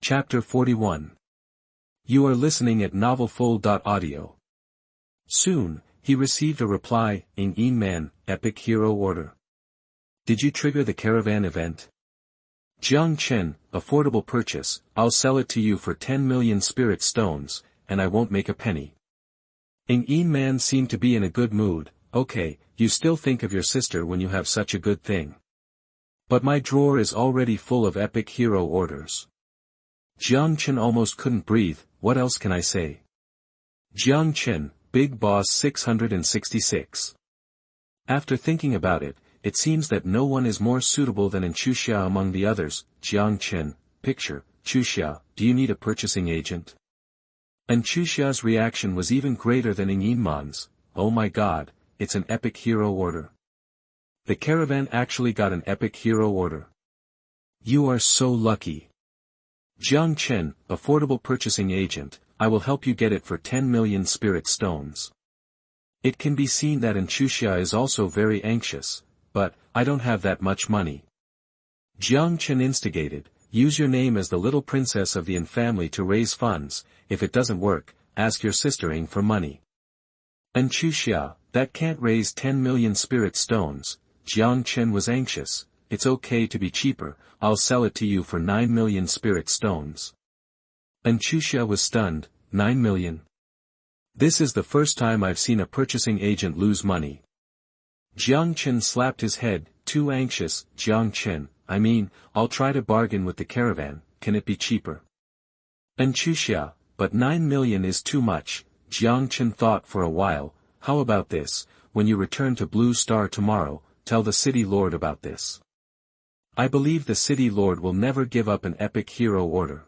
Chapter 41. You are listening at novelfull.audio. Soon, he received a reply, in Man, Epic Hero Order. Did you trigger the caravan event? Jiang Chen, affordable purchase, I'll sell it to you for 10 million spirit stones, and I won't make a penny. In Man seemed to be in a good mood. Okay, you still think of your sister when you have such a good thing. But my drawer is already full of epic hero orders. Jiang Chen almost couldn't breathe. What else can I say? Jiang Chen, Big Boss 666. After thinking about it, it seems that no one is more suitable than Xuanyuan among the others. Jiang Chen, picture, Xuanyuan, do you need a purchasing agent? And Xuanyuan's reaction was even greater than Man's. Oh my god, it's an epic hero order. The caravan actually got an epic hero order. You are so lucky. Jiang Chen, affordable purchasing agent, I will help you get it for 10 million spirit stones. It can be seen that Xuanyuan is also very anxious, but, I don't have that much money. Jiang Chen instigated, use your name as the little princess of the family to raise funds. If it doesn't work, ask your sister for money. Xuanyuan, that can't raise 10 million spirit stones. Jiang Chen was anxious. It's okay to be cheaper, I'll sell it to you for 9 million spirit stones. Xuanyuan was stunned. 9 million? This is the first time I've seen a purchasing agent lose money. Jiang Chen slapped his head, too anxious. Jiang Chen, I'll try to bargain with the caravan, can it be cheaper? Xuanyuan, but 9 million is too much. Jiang Chen thought for a while. How about this, when you return to Blue Star tomorrow, tell the city lord about this. I believe the city lord will never give up an epic hero order.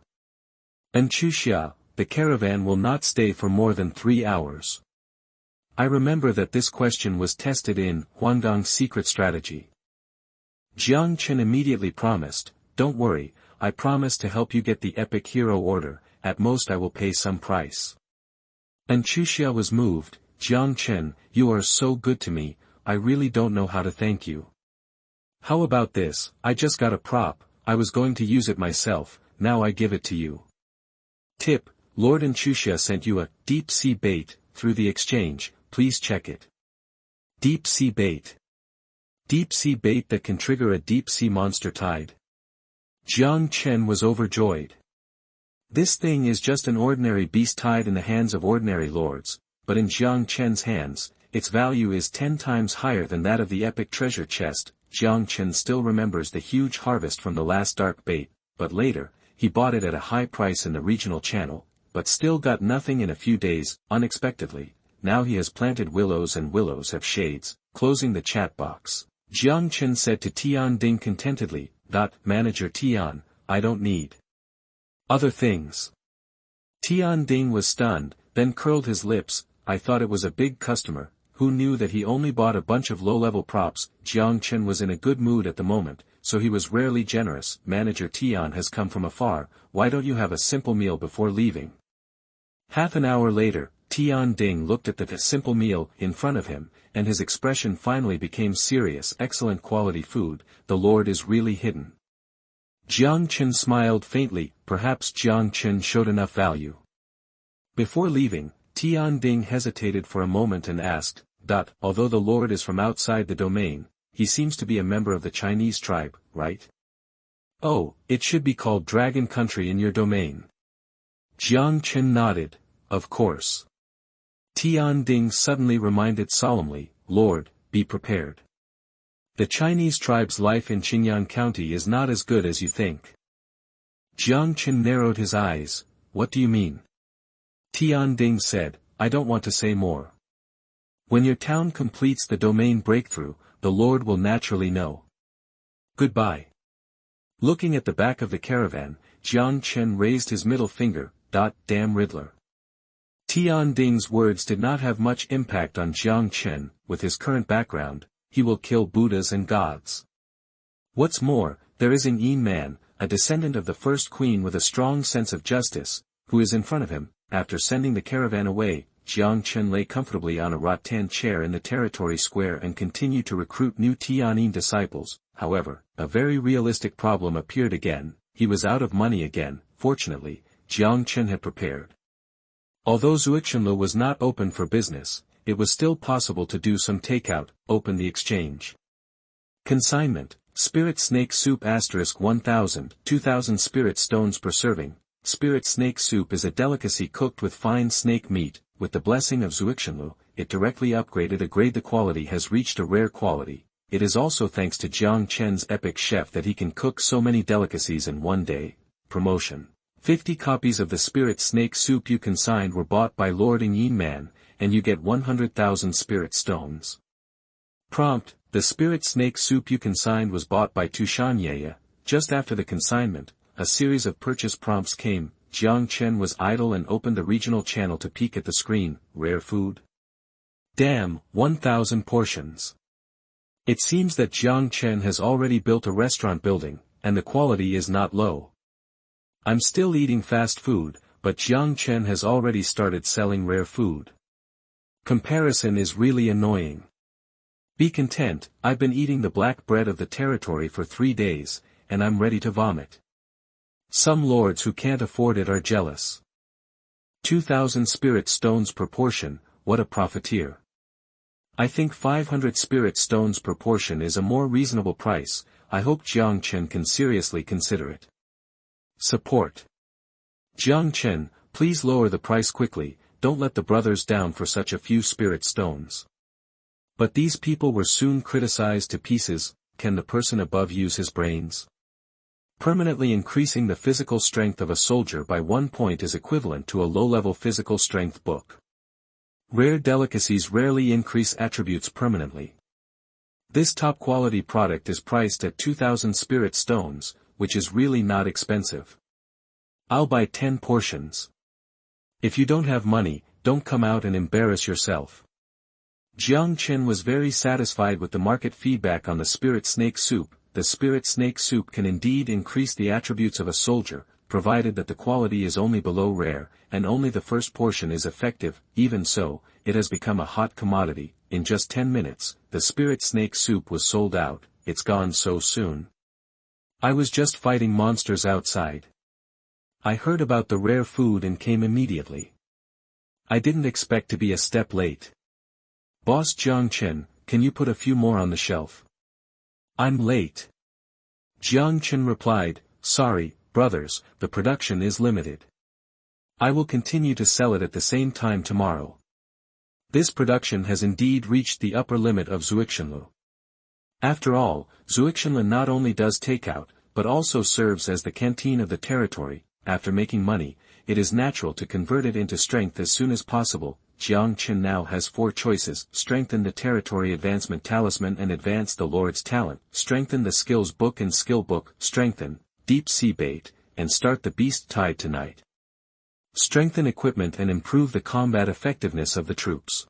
Xuanyuan, the caravan will not stay for more than 3 hours. I remember that this question was tested in Huangdong's secret strategy. Jiang Chen immediately promised, don't worry, I promise to help you get the epic hero order, at most I will pay some price. Xuanyuan was moved. Jiang Chen, you are so good to me, I really don't know how to thank you. How about this, I just got a prop, I was going to use it myself, now I give it to you. Tip, Lord Xuanyuan sent you a deep sea bait through the exchange, please check it. Deep sea bait. Deep sea bait that can trigger a deep sea monster tide. Jiang Chen was overjoyed. This thing is just an ordinary beast tied in the hands of ordinary lords, but in Jiang Chen's hands, its value is 10 times higher than that of the epic treasure chest. Jiang Chen still remembers the huge harvest from the last dark bait, but later, he bought it at a high price in the regional channel, but still got nothing in a few days. Unexpectedly, now he has planted willows and willows have shades. Closing the chat box, Jiang Chen said to Tian Ding contentedly, Manager Tian, I don't need other things. Tian Ding was stunned, then curled his lips. I thought it was a big customer, who knew that he only bought a bunch of low-level props. Jiang Chen was in a good mood at the moment, so he was rarely generous. Manager Tian has come from afar, why don't you have a simple meal before leaving? Half an hour later, Tian Ding looked at the simple meal in front of him, and his expression finally became serious. Excellent quality food, the Lord is really hidden. Jiang Chen smiled faintly, perhaps Jiang Chen showed enough value. Before leaving, Tian Ding hesitated for a moment and asked, although the Lord is from outside the domain, he seems to be a member of the Chinese tribe, right? Oh, it should be called Dragon Country in your domain. Jiang Chen nodded, of course. Tian Ding suddenly reminded solemnly, Lord, be prepared. The Chinese tribe's life in Xuanyuan County is not as good as you think. Jiang Chen narrowed his eyes, what do you mean? Tian Ding said, I don't want to say more. When your town completes the domain breakthrough, the Lord will naturally know. Goodbye. Looking at the back of the caravan, Jiang Chen raised his middle finger. Damn Riddler. Tian Ding's words did not have much impact on Jiang Chen. With his current background, he will kill Buddhas and gods. What's more, there is In Man, a descendant of the first queen with a strong sense of justice, who is in front of him. After sending the caravan away, Jiang Chen lay comfortably on a rattan chair in the territory square and continued to recruit new Tianyin disciples. However, a very realistic problem appeared again. He was out of money again. fortunately, Jiang Chen had prepared. Although Xuanyuan was not open for business, it was still possible to do some takeout, open the exchange. Consignment, Spirit Snake Soup * 1000, 2000 spirit stones per serving. Spirit snake soup is a delicacy cooked with fine snake meat. With the blessing of Xuanyuan, it directly upgraded a grade. The quality has reached a rare quality. It is also thanks to Jiang Chen's epic chef that he can cook so many delicacies in one day. Promotion. 50 copies of the Spirit Snake Soup you consigned were bought by Lord Yin Man, and you get 100,000 spirit stones. Prompt, the Spirit Snake Soup you consigned was bought by Xuanyuan. Just after the consignment, a series of purchase prompts came. Jiang Chen was idle and opened the regional channel to peek at the screen. Rare food? Damn, 1,000 portions. It seems that Jiang Chen has already built a restaurant building, and the quality is not low. I'm still eating fast food, but Jiang Chen has already started selling rare food. Comparison is really annoying. Be content, I've been eating the black bread of the territory for 3 days, and I'm ready to vomit. Some lords who can't afford it are jealous. 2,000 spirit stones per portion, what a profiteer. I think 500 spirit stones per portion is a more reasonable price. I hope Jiang Chen can seriously consider it. Support. Jiang Chen, please lower the price quickly, don't let the brothers down for such a few spirit stones. But these people were soon criticized to pieces. Can the person above use his brains? Permanently increasing the physical strength of a soldier by 1 point is equivalent to a low-level physical strength book. Rare delicacies rarely increase attributes permanently. This top-quality product is priced at 2,000 spirit stones, which is really not expensive. I'll buy 10 portions. If you don't have money, don't come out and embarrass yourself. Jiang Chen was very satisfied with the market feedback on the Spirit Snake Soup. The Spirit Snake Soup can indeed increase the attributes of a soldier, provided that the quality is only below rare, and only the first portion is effective. Even so, it has become a hot commodity. In just 10 minutes, the Spirit Snake Soup was sold out. It's gone so soon. I was just fighting monsters outside. I heard about the rare food and came immediately. I didn't expect to be a step late. Boss Jiang Chen, can you put a few more on the shelf? I'm late. Jiang Chen replied, sorry, brothers, the production is limited. I will continue to sell it at the same time tomorrow. This production has indeed reached the upper limit of Xuanyuan. After all, Xuanyuan not only does takeout, but also serves as the canteen of the territory. After making money, it is natural to convert it into strength as soon as possible. Jiang Chen now has 4 choices: strengthen the territory advancement talisman and advance the Lord's talent, strengthen the skills book and skill book, strengthen deep sea bait, and start the beast tide tonight. Strengthen equipment and improve the combat effectiveness of the troops.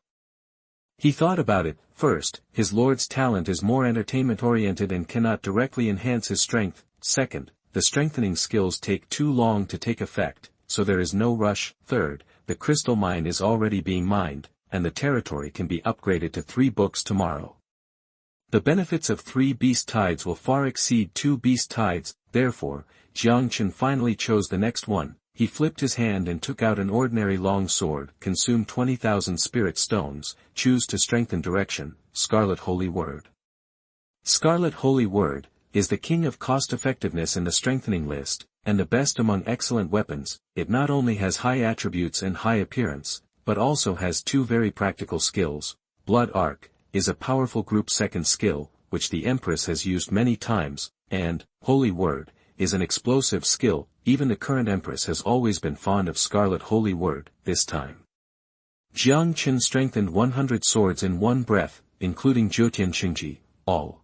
He thought about it. First, his Lord's talent is more entertainment oriented and cannot directly enhance his strength. Second, the strengthening skills take too long to take effect, so there is no rush. Third, the crystal mine is already being mined, and the territory can be upgraded to 3 books tomorrow. The benefits of 3 beast tides will far exceed 2 beast tides. Therefore, Jiang Chen finally chose the next one. He flipped his hand and took out an ordinary long sword. Consume 20,000 spirit stones, choose to strengthen direction, Scarlet Holy Word. Scarlet Holy Word is the king of cost-effectiveness in the strengthening list, and the best among excellent weapons. It not only has high attributes and high appearance, but also has 2 very practical skills. Blood Arc is a powerful group second skill, which the Empress has used many times, and Holy Word is an explosive skill. Even the current Empress has always been fond of Scarlet Holy Word. This time, Jiang Chen strengthened 100 swords in one breath, including Jiutian Qingji. All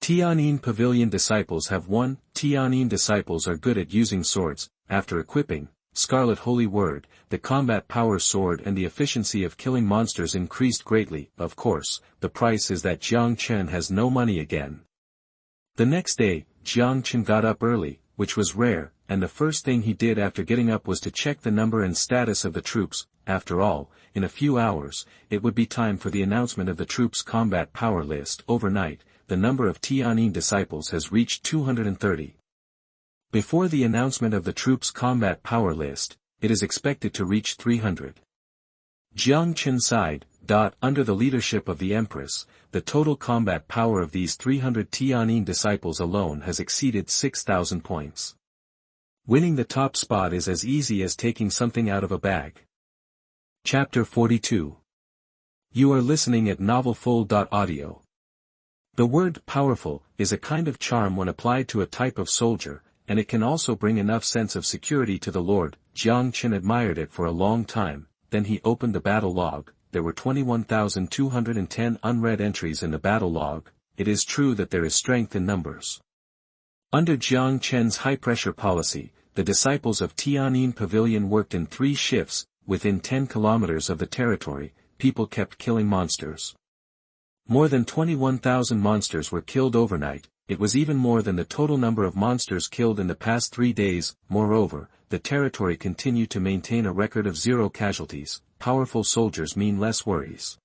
Tianyin Pavilion disciples have 1. Tianyin disciples are good at using swords. After equipping Scarlet Holy Word, the combat power sword and the efficiency of killing monsters increased greatly. Of course, the price is that Jiang Chen has no money again. The next day, Jiang Chen got up early, which was rare, and the first thing he did after getting up was to check the number and status of the troops. After all, in a few hours, it would be time for the announcement of the troops' combat power list. Overnight, the number of Tianyin disciples has reached 230. Before the announcement of the troops' combat power list, it is expected to reach 300. Jiang Chen sighed. Under the leadership of the Empress, the total combat power of these 300 Tianyin disciples alone has exceeded 6,000 points. Winning the top spot is as easy as taking something out of a bag. Chapter 42. You are listening at novelfull.audio. The word powerful is a kind of charm when applied to a type of soldier, and it can also bring enough sense of security to the Lord. Jiang Chen admired it for a long time, then he opened the battle log. There were 21,210 unread entries in the battle log. It is true that there is strength in numbers. Under Jiang Chen's high-pressure policy, the disciples of Tianyin Pavilion worked in 3 shifts. Within 10 kilometers of the territory, people kept killing monsters. More than 21,000 monsters were killed overnight. It was even more than the total number of monsters killed in the past 3 days. Moreover, the territory continued to maintain a record of 0 casualties. Powerful soldiers mean less worries.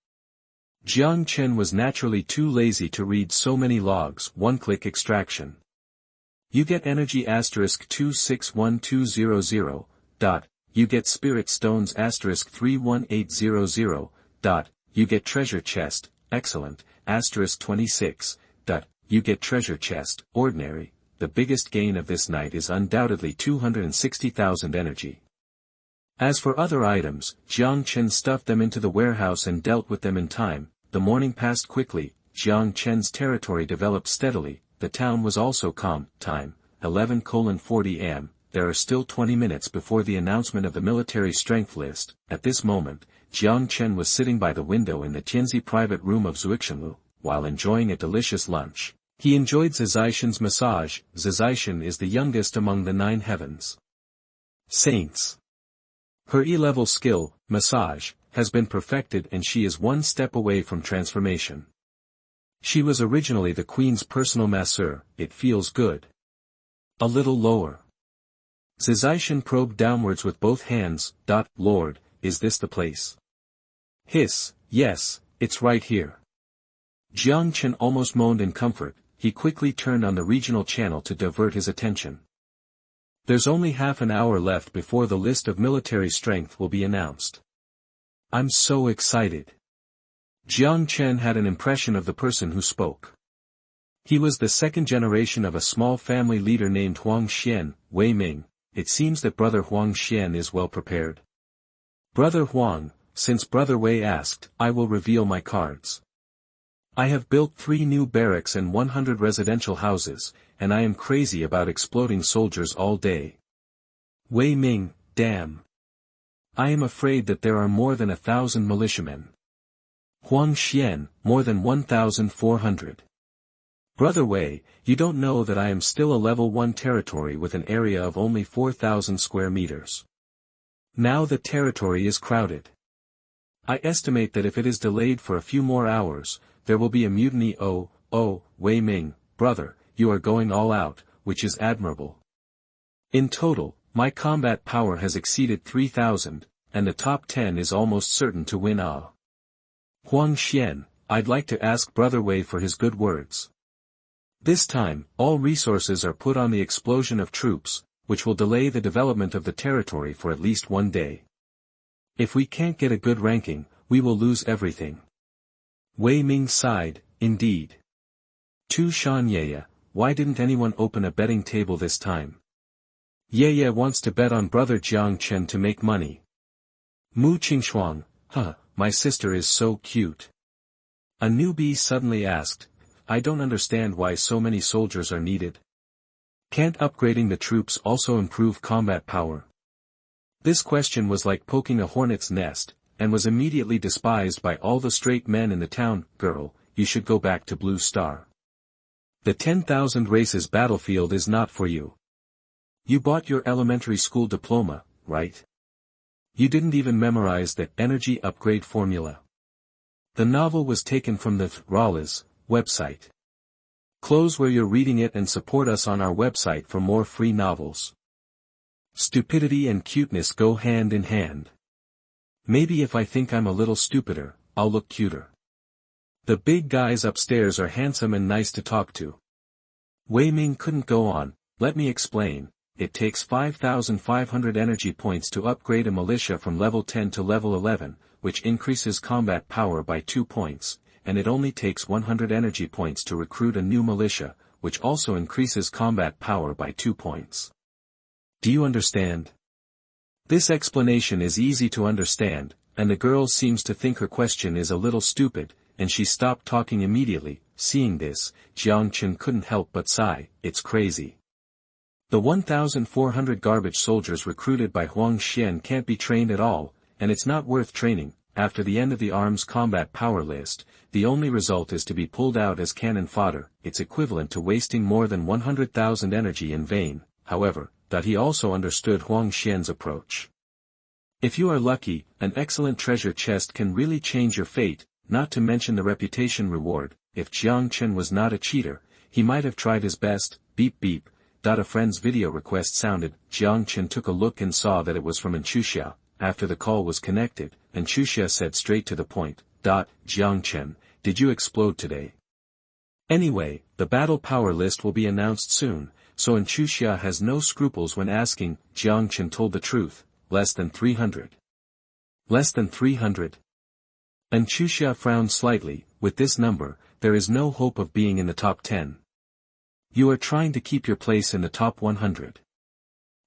Jiang Chen was naturally too lazy to read so many logs. One-click extraction. You get energy *261200. You get spirit stones *31800. You get treasure chest, excellent, *26. You get treasure chest, ordinary. The biggest gain of this night is undoubtedly 260,000 energy. As for other items, Jiang Chen stuffed them into the warehouse and dealt with them in time. The morning passed quickly. Jiang Chen's territory developed steadily. The town was also calm. Time, 11:40 am. There are still 20 minutes before the announcement of the military strength list. At this moment, Jiang Chen was sitting by the window in the Tianzi private room of Xuanyuan, while enjoying a delicious lunch. He enjoyed Zizaixian's massage. Zizaixian is the youngest among the 9 heavens saints. Her E-level skill, massage, has been perfected and she is one step away from transformation. She was originally the queen's personal masseur. It feels good. A little lower. Zizaixian probed downwards with both hands. Lord, is this the place? Hiss, yes, it's right here. Jiang Chen almost moaned in comfort. He quickly turned on the regional channel to divert his attention. There's only half an hour left before the list of military strength will be announced. I'm so excited. Jiang Chen had an impression of the person who spoke. He was the second generation of a small family leader named Huang Xian, Wei Ming. It seems that Brother Huang Xian is well prepared. Brother Huang, since Brother Wei asked, I will reveal my cards. I have built 3 new barracks and 100 residential houses, and I am crazy about exploding soldiers all day. Wei Ming, damn. I am afraid that there are more than 1,000 militiamen. Huang Xian, more than 1,400. Brother Wei, you don't know that I am still a level 1 territory with an area of only 4,000 square meters. Now the territory is crowded. I estimate that if it is delayed for a few more hours, there will be a mutiny. Oh, Wei Ming, brother, you are going all out, which is admirable. In total, my combat power has exceeded 3,000, and the top 10 is almost certain to win. Huang Xian, I'd like to ask Brother Wei for his good words. This time, all resources are put on the explosion of troops, which will delay the development of the territory for at least 1 day. If we can't get a good ranking, we will lose everything. Wei Ming sighed, indeed. Tu Shan Yeye, why didn't anyone open a betting table this time? Yeye wants to bet on Brother Jiang Chen to make money. Mu Qingshuang, my sister is so cute. A newbie suddenly asked, I don't understand why so many soldiers are needed. Can't upgrading the troops also improve combat power? This question was like poking a hornet's nest, and was immediately despised by all the straight men in the town. Girl, you should go back to Blue Star. The 10,000 races battlefield is not for you. You bought your elementary school diploma, right? You didn't even memorize the energy upgrade formula. The novel was taken from the Rala's website. Close where you're reading it and support us on our website for more free novels. Stupidity and cuteness go hand in hand. Maybe if I think I'm a little stupider, I'll look cuter. The big guys upstairs are handsome and nice to talk to. Wei Ming couldn't go on. Let me explain. it takes 5,500 energy points to upgrade a militia from level 10 to level 11, which increases combat power by 2 points, and it only takes 100 energy points to recruit a new militia, which also increases combat power by 2 points. Do you understand? This explanation is easy to understand, and the girl seems to think her question is a little stupid, and she stopped talking immediately. Seeing this, Jiang Chen couldn't help but sigh, it's crazy. The 1,400 garbage soldiers recruited by Huang Xian can't be trained at all, and it's not worth training. After the end of the arms combat power list, the only result is to be pulled out as cannon fodder. It's equivalent to wasting more than 100,000 energy in vain. However, that he also understood Huang Xian's approach. If you are lucky, an excellent treasure chest can really change your fate, not to mention the reputation reward. If Jiang Chen was not a cheater, he might have tried his best. Beep beep. A friend's video request sounded. Jiang Chen took a look and saw that it was from Enchuxia. After the call was connected, Enchuxia said straight to the point. Jiang Chen, did you explode today? Anyway, the battle power list will be announced soon, so Enchuxia has no scruples when asking. Jiang Chen told the truth, less than 300. Less than 300? Enchuxia frowned slightly. With this number, there is no hope of being in the top 10. You are trying to keep your place in the top 100.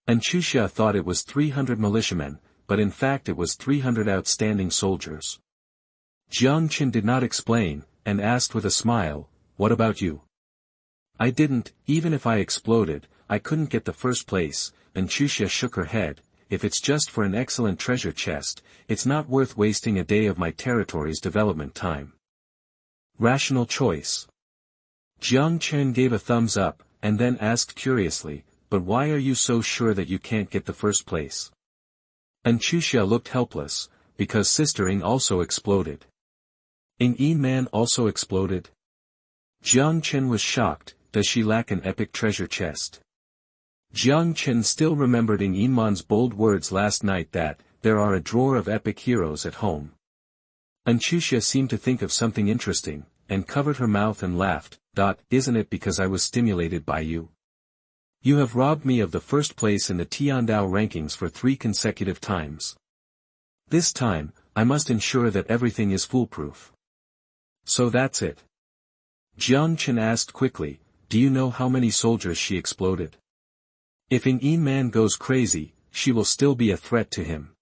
Enchuxia thought it was 300 militiamen, but in fact it was 300 outstanding soldiers. Jiang Chen did not explain, and asked with a smile, what about you? I didn't. Even if I exploded, I couldn't get the first place. Enchuxia shook her head. If it's just for an excellent treasure chest, it's not worth wasting a day of my territory's development time. Rational choice. Jiang Chen gave a thumbs up, and then asked curiously, but why are you so sure that you can't get the first place? Enchuxia looked helpless, because Sister Ying also exploded. Ying Man also exploded? Jiang Chen was shocked. Does she lack an epic treasure chest? Jiang Chen still remembered Ying Man's bold words last night that, there are a drawer of epic heroes at home. Enchuxia seemed to think of something interesting, and covered her mouth and laughed. Isn't it because I was stimulated by you? You have robbed me of the first place in the Tiandao rankings for 3 consecutive times. This time, I must ensure that everything is foolproof. So that's it. Jiang Chen asked quickly, do you know how many soldiers she exploded? If Ying Man goes crazy, she will still be a threat to him.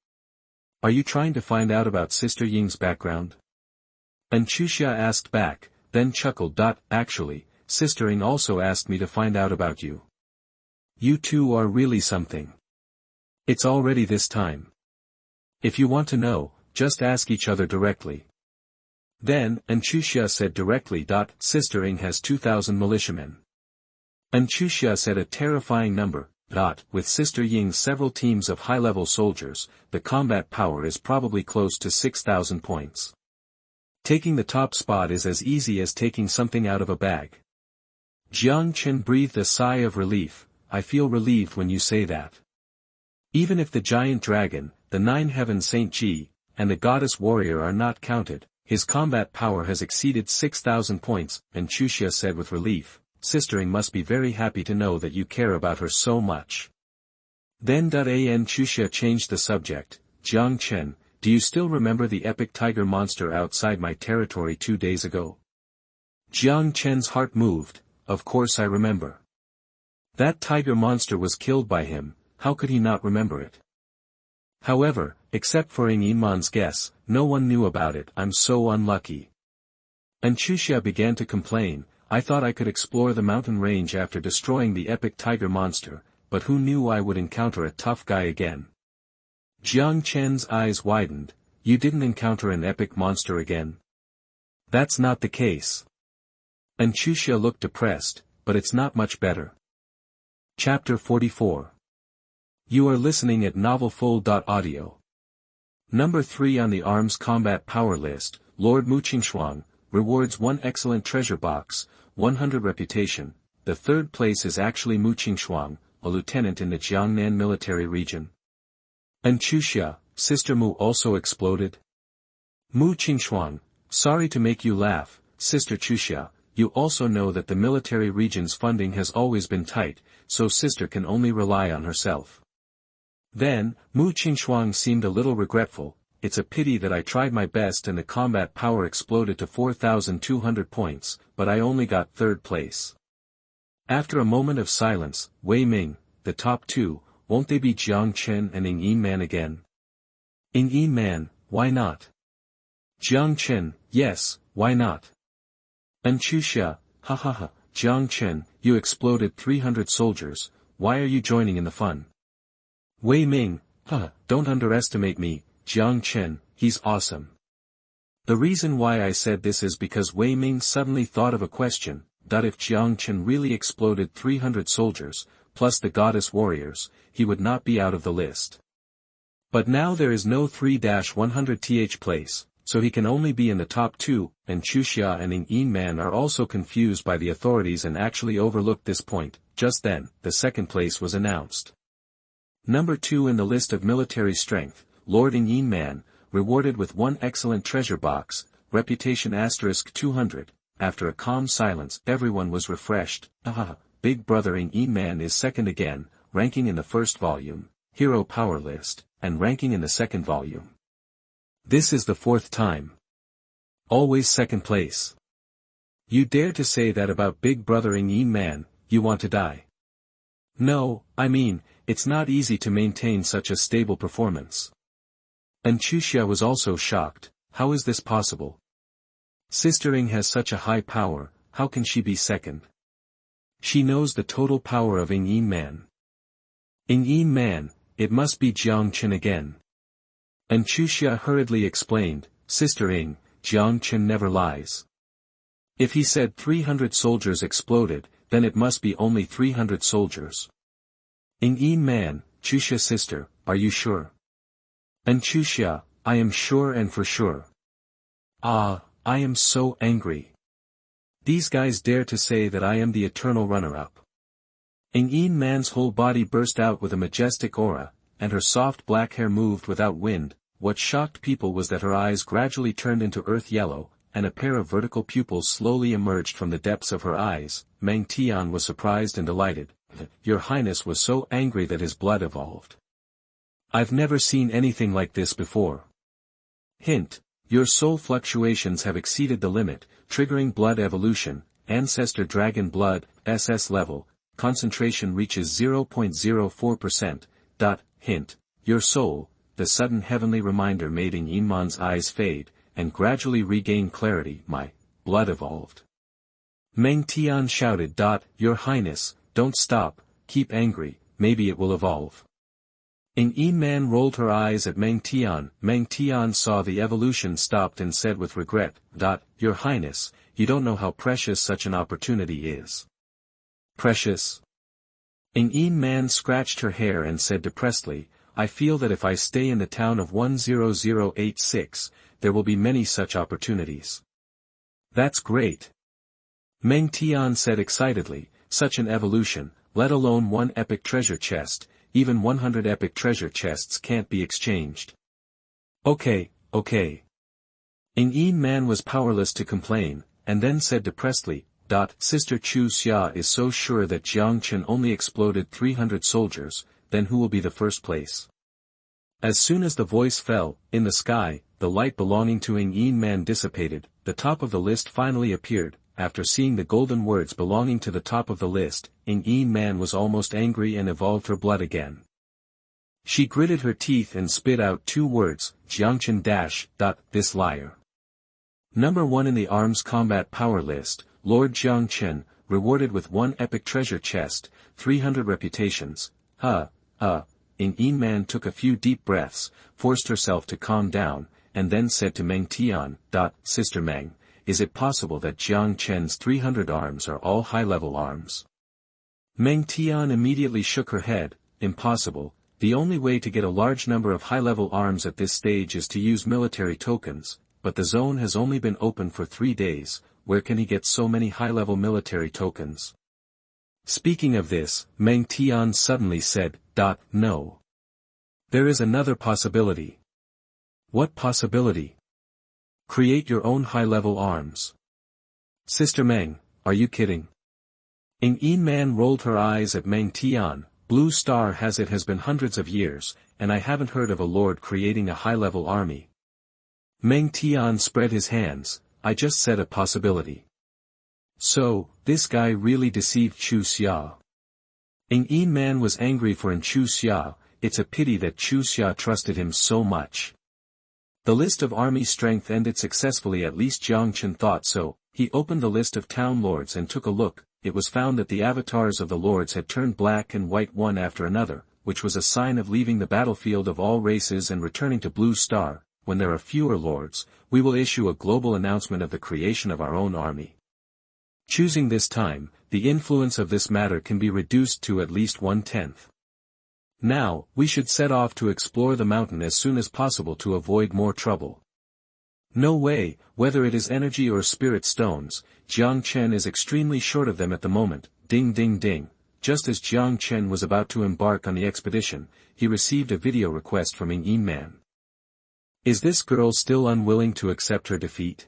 Are you trying to find out about Sister Ying's background? Enchuxia asked back, then chuckled. Actually, Sister Ying also asked me to find out about you. You two are really something. It's already this time. If you want to know, just ask each other directly. Then, Enchuxia said directly. Sister Ying has 2,000 militiamen. Enchuxia said a terrifying number. With Sister Ying's several teams of high-level soldiers, the combat power is probably close to 6,000 points. Taking the top spot is as easy as taking something out of a bag. Jiang Chen breathed a sigh of relief. I feel relieved when you say that. Even if the giant dragon, the 9-heaven Saint Ji, and the goddess warrior are not counted, his combat power has exceeded 6,000 points, Enchuxia said with relief. Sister Ying must be very happy to know that you care about her so much. Then Enchuxia changed the subject. Jiang Chen, do you still remember the epic tiger monster outside my territory 2 days ago? Jiang Chen's heart moved. Of course I remember. That tiger monster was killed by him, how could he not remember it? However, except for Ying Man's guess, no one knew about it. I'm so unlucky. Enchuxia began to complain. I thought I could explore the mountain range after destroying the epic tiger monster, but who knew I would encounter a tough guy again? Jiang Chen's eyes widened. You didn't encounter an epic monster again? That's not the case. Enchuxia looked depressed, but it's not much better. Chapter 44. You are listening at novelfull.audio. Number 3 on the arms combat power list, Lord Muqingshuang, rewards 1 excellent treasure box, 100 reputation. The 3rd place is actually Muqingshuang, a lieutenant in the Jiangnan military region. Enchuxia, Sister Mu also exploded? Muqingshuang, sorry to make you laugh, Sister Chuxia, you also know that the military region's funding has always been tight, so sister can only rely on herself. Then, Mu Qingshuang seemed a little regretful. It's a pity that I tried my best and the combat power exploded to 4,200 points, but I only got third place. After a moment of silence, Wei Ming, the top two, won't they be Jiang Chen and Yin Man again? Yin Man, why not? Jiang Chen, yes, why not? Anchuxia, ha ha ha, Jiang Chen, you exploded 300 soldiers, why are you joining in the fun? Wei Ming, don't underestimate me, Jiang Chen, he's awesome. The reason why I said this is because Wei Ming suddenly thought of a question, that if Jiang Chen really exploded 300 soldiers, plus the goddess warriors, he would not be out of the list. But now there is no 3-100th place, so he can only be in the top two, and Chuxia and Yin Man are also confused by the authorities and actually overlooked this point. Just then, the second place was announced. Number 2 in the list of military strength, Lord Yin Man, rewarded with 1 excellent treasure box, reputation *200. After a calm silence everyone was refreshed. Big brother Yin Man is second again, ranking in the first volume, hero power list, and ranking in the second volume. This is the 4th time. Always second place. You dare to say that about big brother Yin Man, you want to die. No, I mean, it's not easy to maintain such a stable performance. And Chuxia was also shocked. How is this possible? Sister Ing has such a high power, how can she be second? She knows the total power of Yin Man. Yin Man, it must be Jiang Chen again. And Chuxia hurriedly explained, Sister Ing, Jiang Chen never lies. If he said 300 soldiers exploded, then it must be only 300 soldiers. Yin Man, Chuxia sister, are you sure? And Chuxia, I am sure and for sure. Ah, I am so angry. These guys dare to say that I am the eternal runner-up. Yin Man's whole body burst out with a majestic aura, and her soft black hair moved without wind. What shocked people was that her eyes gradually turned into earth yellow, and a pair of vertical pupils slowly emerged from the depths of her eyes. Meng Tian was surprised and delighted. Your Highness was so angry that his blood evolved. I've never seen anything like this before. Hint. Your soul fluctuations have exceeded the limit, triggering blood evolution, ancestor dragon blood, SS level, concentration reaches 0.04%. Hint. Your soul, the sudden heavenly reminder made Yin Man's eyes fade, and gradually regain clarity. My blood evolved. Meng Tian shouted. Your Highness, don't stop, keep angry, maybe it will evolve. Yin Man rolled her eyes at Meng Tian. Meng Tian saw the evolution stopped and said with regret, Your Highness, you don't know how precious such an opportunity is. Precious? Yin Man scratched her hair and said depressedly, I feel that if I stay in the town of 10086, there will be many such opportunities. That's great. Meng Tian said excitedly, such an evolution, let alone 1 epic treasure chest, even 100 epic treasure chests can't be exchanged. Okay. Yin Man was powerless to complain, and then said depressedly, Sister Chu Xia is so sure that Jiang Chen only exploded 300 soldiers, then who will be the first place? As soon as the voice fell, in the sky, the light belonging to Yin Man dissipated, the top of the list finally appeared. After seeing the golden words belonging to the top of the list, Yin Man was almost angry and evolved her blood again. She gritted her teeth and spit out 2 words, Jiang Chen this liar. Number 1 in the arms combat power list, Lord Jiang Chen, rewarded with 1 epic treasure chest, 300 reputations. Yin Man took a few deep breaths, forced herself to calm down, and then said to Meng Tian, Sister Meng, is it possible that Jiang Chen's 300 arms are all high-level arms? Meng Tian immediately shook her head, impossible, the only way to get a large number of high-level arms at this stage is to use military tokens, but the zone has only been open for 3 days, where can he get so many high-level military tokens? Speaking of this, Meng Tian suddenly said, No. There is another possibility. What possibility? Create your own high-level arms. Sister Meng, are you kidding? Ng Yin Man rolled her eyes at Meng Tian. Blue Star has been hundreds of years, and I haven't heard of a lord creating a high-level army. Meng Tian spread his hands. I just said a possibility. So, this guy really deceived Chu Xia. Ng Yin Man was angry for Chu Xia. It's a pity that Chu Xia trusted him so much. The list of army strength ended successfully, at least Jiang Chen thought so. He opened the list of town lords and took a look. It was found that the avatars of the lords had turned black and white one after another, which was a sign of leaving the battlefield of all races and returning to Blue Star. When there are fewer lords, we will issue a global announcement of the creation of our own army. Choosing this time, the influence of this matter can be reduced to at least 1/10. Now, we should set off to explore the mountain as soon as possible to avoid more trouble. No way, whether it is energy or spirit stones, Jiang Chen is extremely short of them at the moment. Ding ding ding. Just as Jiang Chen was about to embark on the expedition, he received a video request from Ng Yin Man. Is this girl still unwilling to accept her defeat?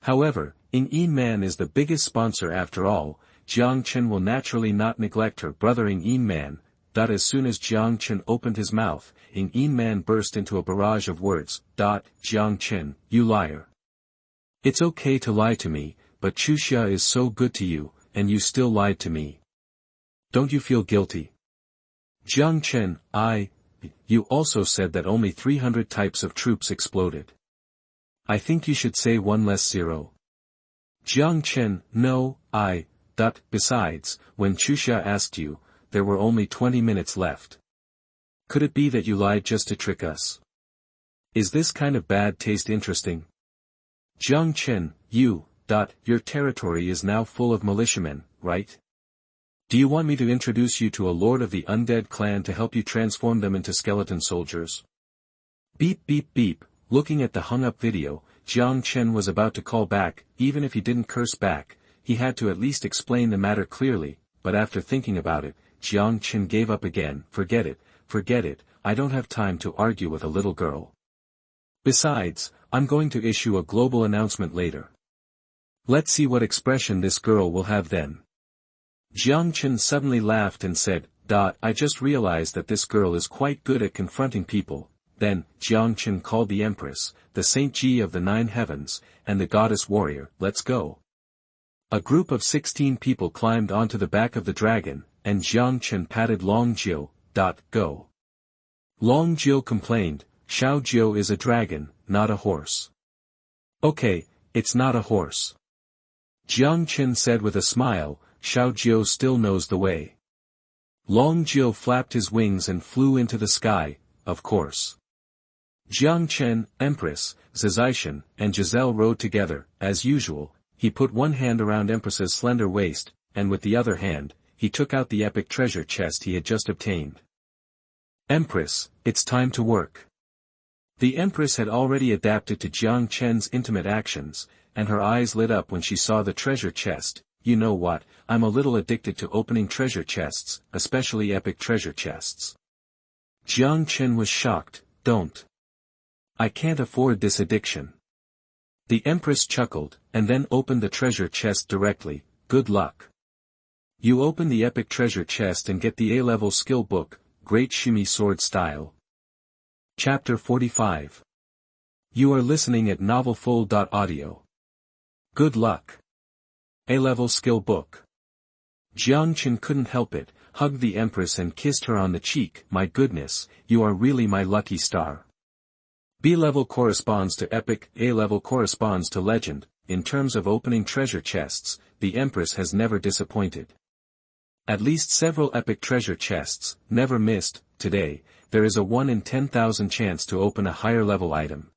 However, Ng Yin Man is the biggest sponsor after all. Jiang Chen will naturally not neglect her brother Ng Yin Man. As soon as Jiang Chen opened his mouth, Ng Yin Man burst into a barrage of words. Jiang Chen, you liar. It's okay to lie to me, but Chu Xia is so good to you, and you still lied to me. Don't you feel guilty? Jiang Chen, you also said that only 300 types of troops exploded. I think you should say one less zero. Jiang Chen, no, besides, when Chu Xia asked you, there were only 20 minutes left. Could it be that you lied just to trick us? Is this kind of bad taste interesting? Jiang Chen, your territory is now full of militiamen, right? Do you want me to introduce you to a lord of the undead clan to help you transform them into skeleton soldiers? Beep beep beep. Looking at the hung-up video, Jiang Chen was about to call back. Even if he didn't curse back, he had to at least explain the matter clearly, but after thinking about it, Jiang Chen gave up again. Forget it, I don't have time to argue with a little girl. Besides, I'm going to issue a global announcement later. Let's see what expression this girl will have then. Jiang Chen suddenly laughed and said, I just realized that this girl is quite good at confronting people. Then, Jiang Chen called the Empress, the Saint Ji of the 9 heavens, and the goddess warrior. Let's go. A group of 16 people climbed onto the back of the dragon, and Jiang Chen patted Long Jiu. Go. Long Jiu complained, Xiao Jiu is a dragon, not a horse. Okay, it's not a horse. Jiang Chen said with a smile, Xiao Jiu still knows the way. Long Jiu flapped his wings and flew into the sky, of course. Jiang Chen, Empress, Zizishan, and Giselle rode together. As usual, he put one hand around Empress's slender waist, and with the other hand, he took out the epic treasure chest he had just obtained. Empress, it's time to work. The Empress had already adapted to Jiang Chen's intimate actions, and her eyes lit up when she saw the treasure chest. You know what, I'm a little addicted to opening treasure chests, especially epic treasure chests. Jiang Chen was shocked. Don't. I can't afford this addiction. The Empress chuckled, and then opened the treasure chest directly. Good luck. You open the epic treasure chest and get the A-level skill book, Great Shumi Sword Style. Chapter 45. You are listening at novelfull.audio. Good luck. A-level skill book. Jiang Chen couldn't help it, hugged the Empress and kissed her on the cheek. My goodness, you are really my lucky star. B-level corresponds to epic, A-level corresponds to legend. In terms of opening treasure chests, the Empress has never disappointed. At least several epic treasure chests, never missed. Today, there is a 1 in 10,000 chance to open a higher level item.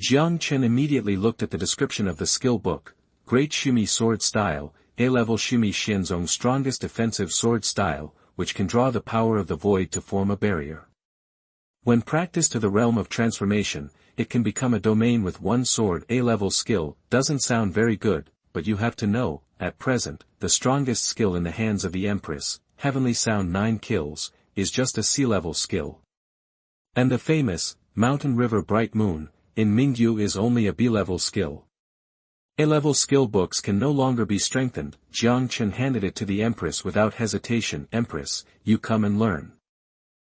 Jiang Chen immediately looked at the description of the skill book, Great Shumi Sword Style, A-level Shumi Xianzong strongest defensive sword style, which can draw the power of the void to form a barrier. When practiced to the realm of transformation, it can become a domain with one sword. A-level skill doesn't sound very good, but you have to know, at present, the strongest skill in the hands of the Empress, Heavenly Sound 9 kills, is just a C-level skill. And the famous, Mountain River Bright Moon, in Mingyu is only a B-level skill. A-level skill books can no longer be strengthened. Jiang Chen handed it to the Empress without hesitation. Empress, you come and learn.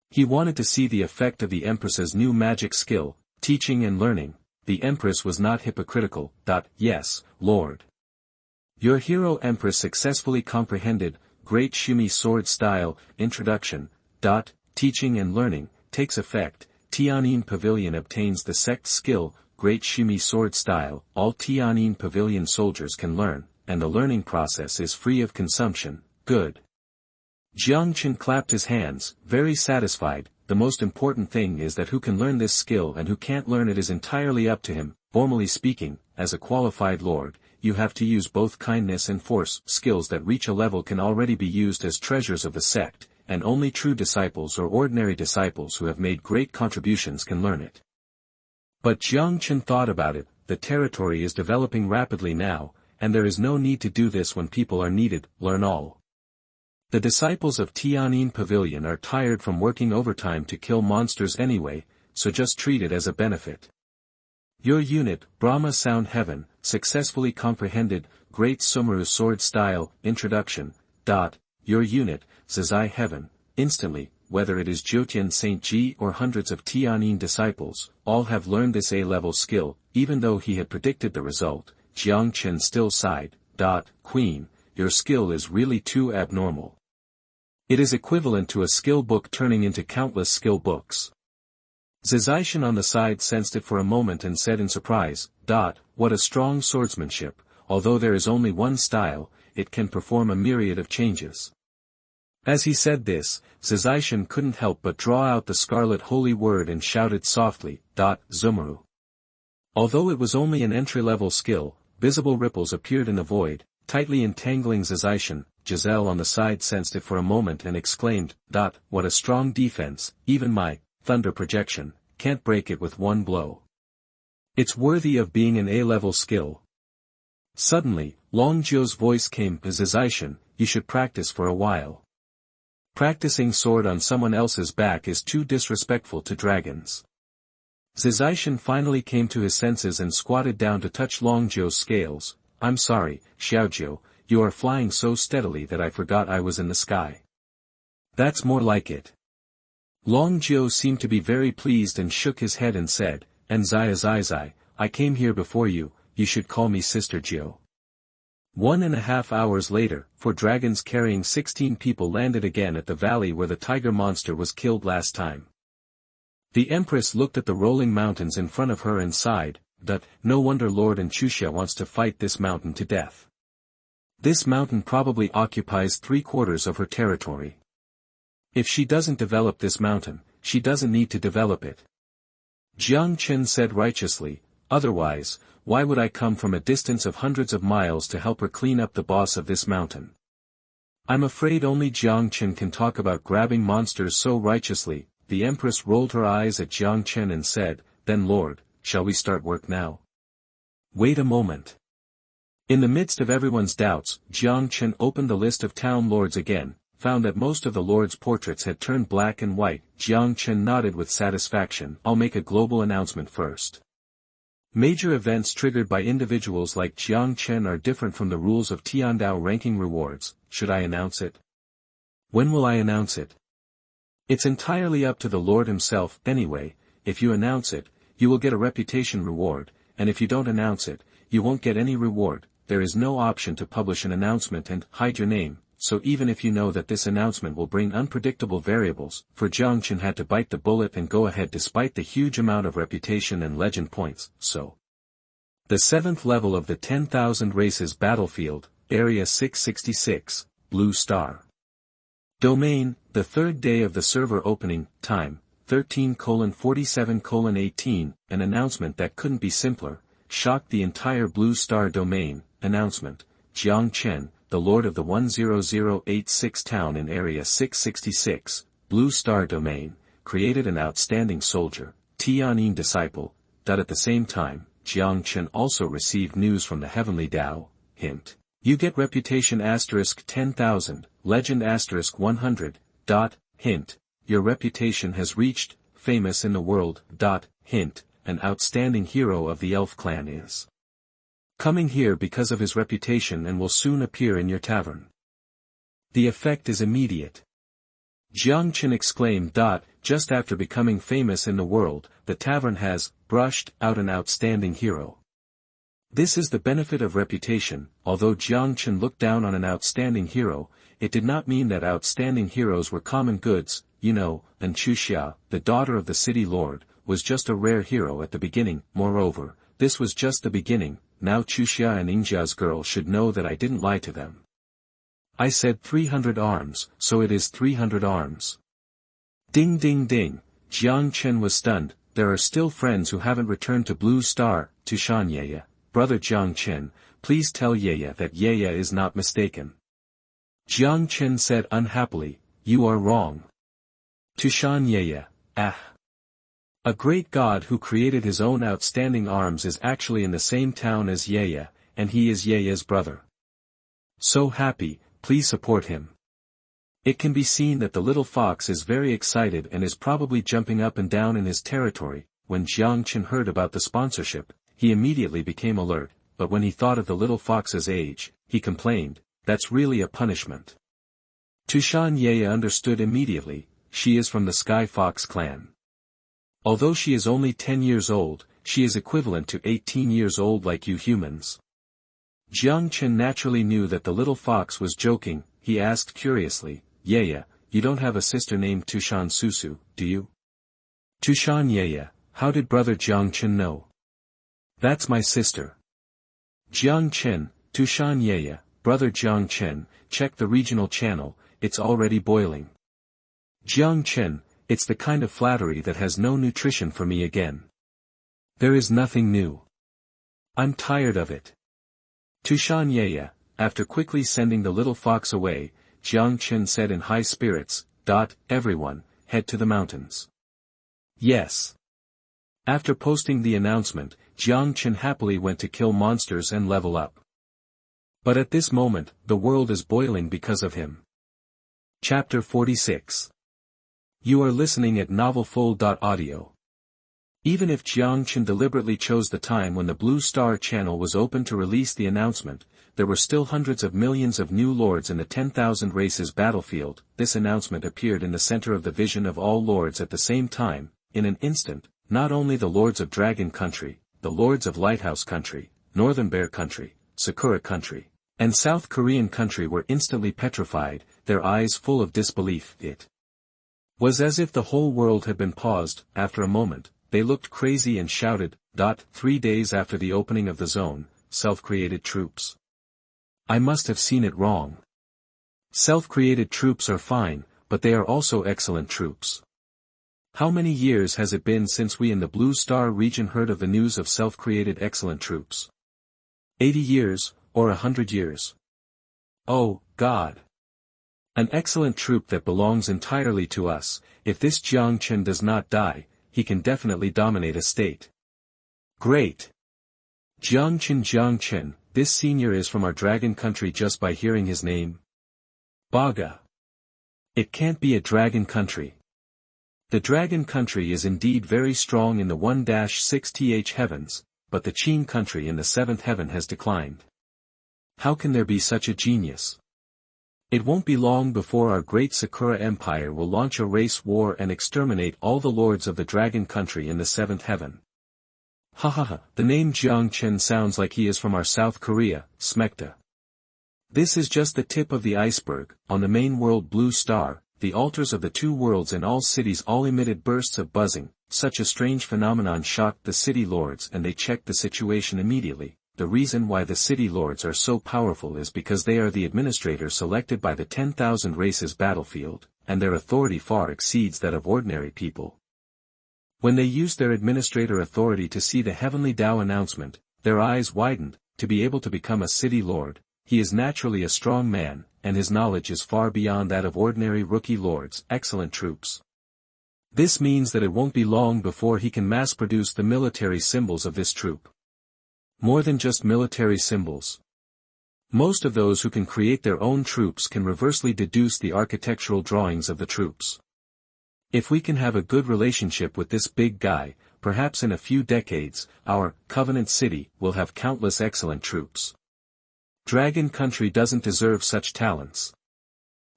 He wanted to see the effect of the Empress's new magic skill, teaching and learning. The Empress was not hypocritical. Yes, Lord. Your hero Empress successfully comprehended. Great Shumi Sword Style, Introduction. Teaching and learning, takes effect. Tianyin Pavilion obtains the sect skill, Great Shumi Sword Style. All Tianyin Pavilion soldiers can learn, and the learning process is free of consumption. Good. Jiang Chen clapped his hands, very satisfied. The most important thing is that who can learn this skill and who can't learn it is entirely up to him. Formally speaking, as a qualified lord, you have to use both kindness and force. Skills that reach a level can already be used as treasures of the sect, and only true disciples or ordinary disciples who have made great contributions can learn it. But Jiang Chen thought about it. The territory is developing rapidly now, and there is no need to do this when people are needed. Learn all. The disciples of Tianyin Pavilion are tired from working overtime to kill monsters anyway, so just treat it as a benefit. Your unit, Brahma Sound Heaven, successfully comprehended. Great Sumeru Sword Style, Introduction. Your unit, Zazai Heaven, instantly, whether it is Jiutian Saint Ji or hundreds of Tianyin disciples, all have learned this A-level skill. Even though he had predicted the result, Jiang Chen still sighed. Queen, your skill is really too abnormal. It is equivalent to a skill book turning into countless skill books. Zizaichen on the side sensed it for a moment and said in surprise, What a strong swordsmanship. Although there is only one style, it can perform a myriad of changes. As he said this, Zizaichen couldn't help but draw out the scarlet holy word and shouted softly, Zumeru. Although it was only an entry-level skill, visible ripples appeared in the void, tightly entangling Zizaichen. Giselle on the side sensed it for a moment and exclaimed, What a strong defense, even my thunder projection can't break it with one blow. It's worthy of being an A-level skill. Suddenly, Long Zhou's voice came. Zizaichen, you should practice for a while. Practicing sword on someone else's back is too disrespectful to dragons. Zizaichen finally came to his senses and squatted down to touch Long Zhou's scales. I'm sorry, Xiaozhou, you are flying so steadily that I forgot I was in the sky. That's more like it. Long Zhou seemed to be very pleased and shook his head and said, And Zai, I came here before you, you should call me Sister Zhou. 1.5 hours later, 4 dragons carrying 16 people landed again at the valley where the tiger monster was killed last time. The Empress looked at the rolling mountains in front of her and sighed, no wonder Lord Anchuxia wants to fight this mountain to death. This mountain probably occupies 3/4 of her territory. If she doesn't develop this mountain, she doesn't need to develop it. Jiang Chen said righteously, otherwise, why would I come from a distance of hundreds of miles to help her clean up the boss of this mountain? I'm afraid only Jiang Chen can talk about grabbing monsters so righteously. The Empress rolled her eyes at Jiang Chen and said, Then Lord, shall we start work now? Wait a moment. In the midst of everyone's doubts, Jiang Chen opened the list of town lords again, found that most of the lords' portraits had turned black and white. Jiang Chen nodded with satisfaction. I'll make a global announcement first. Major events triggered by individuals like Jiang Chen are different from the rules of Tiandao ranking rewards. Should I announce it? When will I announce it? It's entirely up to the Lord himself. Anyway, if you announce it, you will get a reputation reward, and if you don't announce it, you won't get any reward. There is no option to publish an announcement and hide your name, so even if you know that this announcement will bring unpredictable variables, for Jiang Chen had to bite the bullet and go ahead despite the huge amount of reputation and legend points. So, the 7th level of the 10,000 races battlefield, Area 666, Blue Star. Domain, the 3rd day of the server opening, time, 13:47:18, an announcement that couldn't be simpler, shocked the entire Blue Star domain. Announcement, Jiang Chen, the Lord of the 10086 town in Area 666, Blue Star domain, created an outstanding soldier, Tianyin disciple. At the same time, Jiang Chen also received news from the Heavenly Tao. Hint. You get reputation *10,000, legend *100. Hint. Your reputation has reached, famous in the world. Hint. An outstanding hero of the elf clan is Coming here because of his reputation and will soon appear in your tavern. The effect is immediate. Jiang Chen exclaimed. Just after becoming famous in the world, the tavern has brushed out an outstanding hero. This is the benefit of reputation. Although Jiang Chen looked down on an outstanding hero, it did not mean that outstanding heroes were common goods, and Chuxia, the daughter of the city lord, was just a rare hero at the beginning. Moreover, this was just the beginning. Now Chuxia and Ingjia's girl should know that I didn't lie to them. I said 300 arms, so it is 300 arms. Ding ding ding, Jiang Chen was stunned. There are still friends who haven't returned to Blue Star. Tushan Yeye, brother Jiang Chen, please tell Yeye that Yeye is not mistaken. Jiang Chen said unhappily, you are wrong. Tushan Yeye, a great god who created his own outstanding arms is actually in the same town as Yeye, and he is Yeye's brother. So happy, please support him. It can be seen that the little fox is very excited and is probably jumping up and down in his territory. When Jiang Chen heard about the sponsorship, he immediately became alert, but when he thought of the little fox's age, he complained, that's really a punishment. Tushan Yeye understood immediately, she is from the Sky Fox clan. Although she is only 10 years old, she is equivalent to 18 years old like you humans. Jiang Chen naturally knew that the little fox was joking. He asked curiously, Yeye, you don't have a sister named Tushan Susu, do you? Tushan Yeye, how did brother Jiang Chen know? That's my sister. Jiang Chen, Tushan Yeye, brother Jiang Chen, check the regional channel, it's already boiling. Jiang Chen, it's the kind of flattery that has no nutrition for me again. There is nothing new. I'm tired of it. Tushan Yeye, after quickly sending the little fox away, Jiang Chen said in high spirits, everyone, head to the mountains. Yes. After posting the announcement, Jiang Chen happily went to kill monsters and level up. But at this moment, the world is boiling because of him. Chapter 46. You are listening at novelfull.audio. Even if Jiang Chen deliberately chose the time when the Blue Star channel was open to release the announcement, there were still hundreds of millions of new lords in the 10,000 races battlefield. This announcement appeared in the center of the vision of all lords at the same time. In an instant, not only the lords of Dragon Country, the lords of Lighthouse Country, Northern Bear Country, Sakura Country, and South Korean Country were instantly petrified, their eyes full of disbelief. It was as if the whole world had been paused. After a moment, they looked crazy and shouted, 3 days after the opening of the zone, self-created troops. I must have seen it wrong. Self-created troops are fine, but they are also excellent troops. How many years has it been since we in the Blue Star region heard of the news of self-created excellent troops? 80 years, or 100 years. Oh, God! An excellent troop that belongs entirely to us. If this Jiang Chen does not die, he can definitely dominate a state. Great! Jiang Chen, this senior is from our Dragon Country just by hearing his name. Baga. It can't be a Dragon Country. The Dragon Country is indeed very strong in the 1-6th heavens, but the Qin Country in the 7th heaven has declined. How can there be such a genius? It won't be long before our great Sakura Empire will launch a race war and exterminate all the lords of the Dragon Country in the 7th heaven. Ha ha ha, the name Jiang Chen sounds like he is from our South Korea, Smecta. This is just the tip of the iceberg. On the main world Blue Star, the altars of the two worlds in all cities all emitted bursts of buzzing. Such a strange phenomenon shocked the city lords and they checked the situation immediately. The reason why the city lords are so powerful is because they are the administrators selected by the 10,000 races battlefield, and their authority far exceeds that of ordinary people. When they used their administrator authority to see the heavenly Tao announcement, their eyes widened. To be able to become a city lord, he is naturally a strong man, and his knowledge is far beyond that of ordinary rookie lords. Excellent troops. This means that it won't be long before he can mass-produce the military symbols of this troop. More than just military symbols. Most of those who can create their own troops can reversely deduce the architectural drawings of the troops. If we can have a good relationship with this big guy, perhaps in a few decades, our Covenant City will have countless excellent troops. Dragon Country doesn't deserve such talents.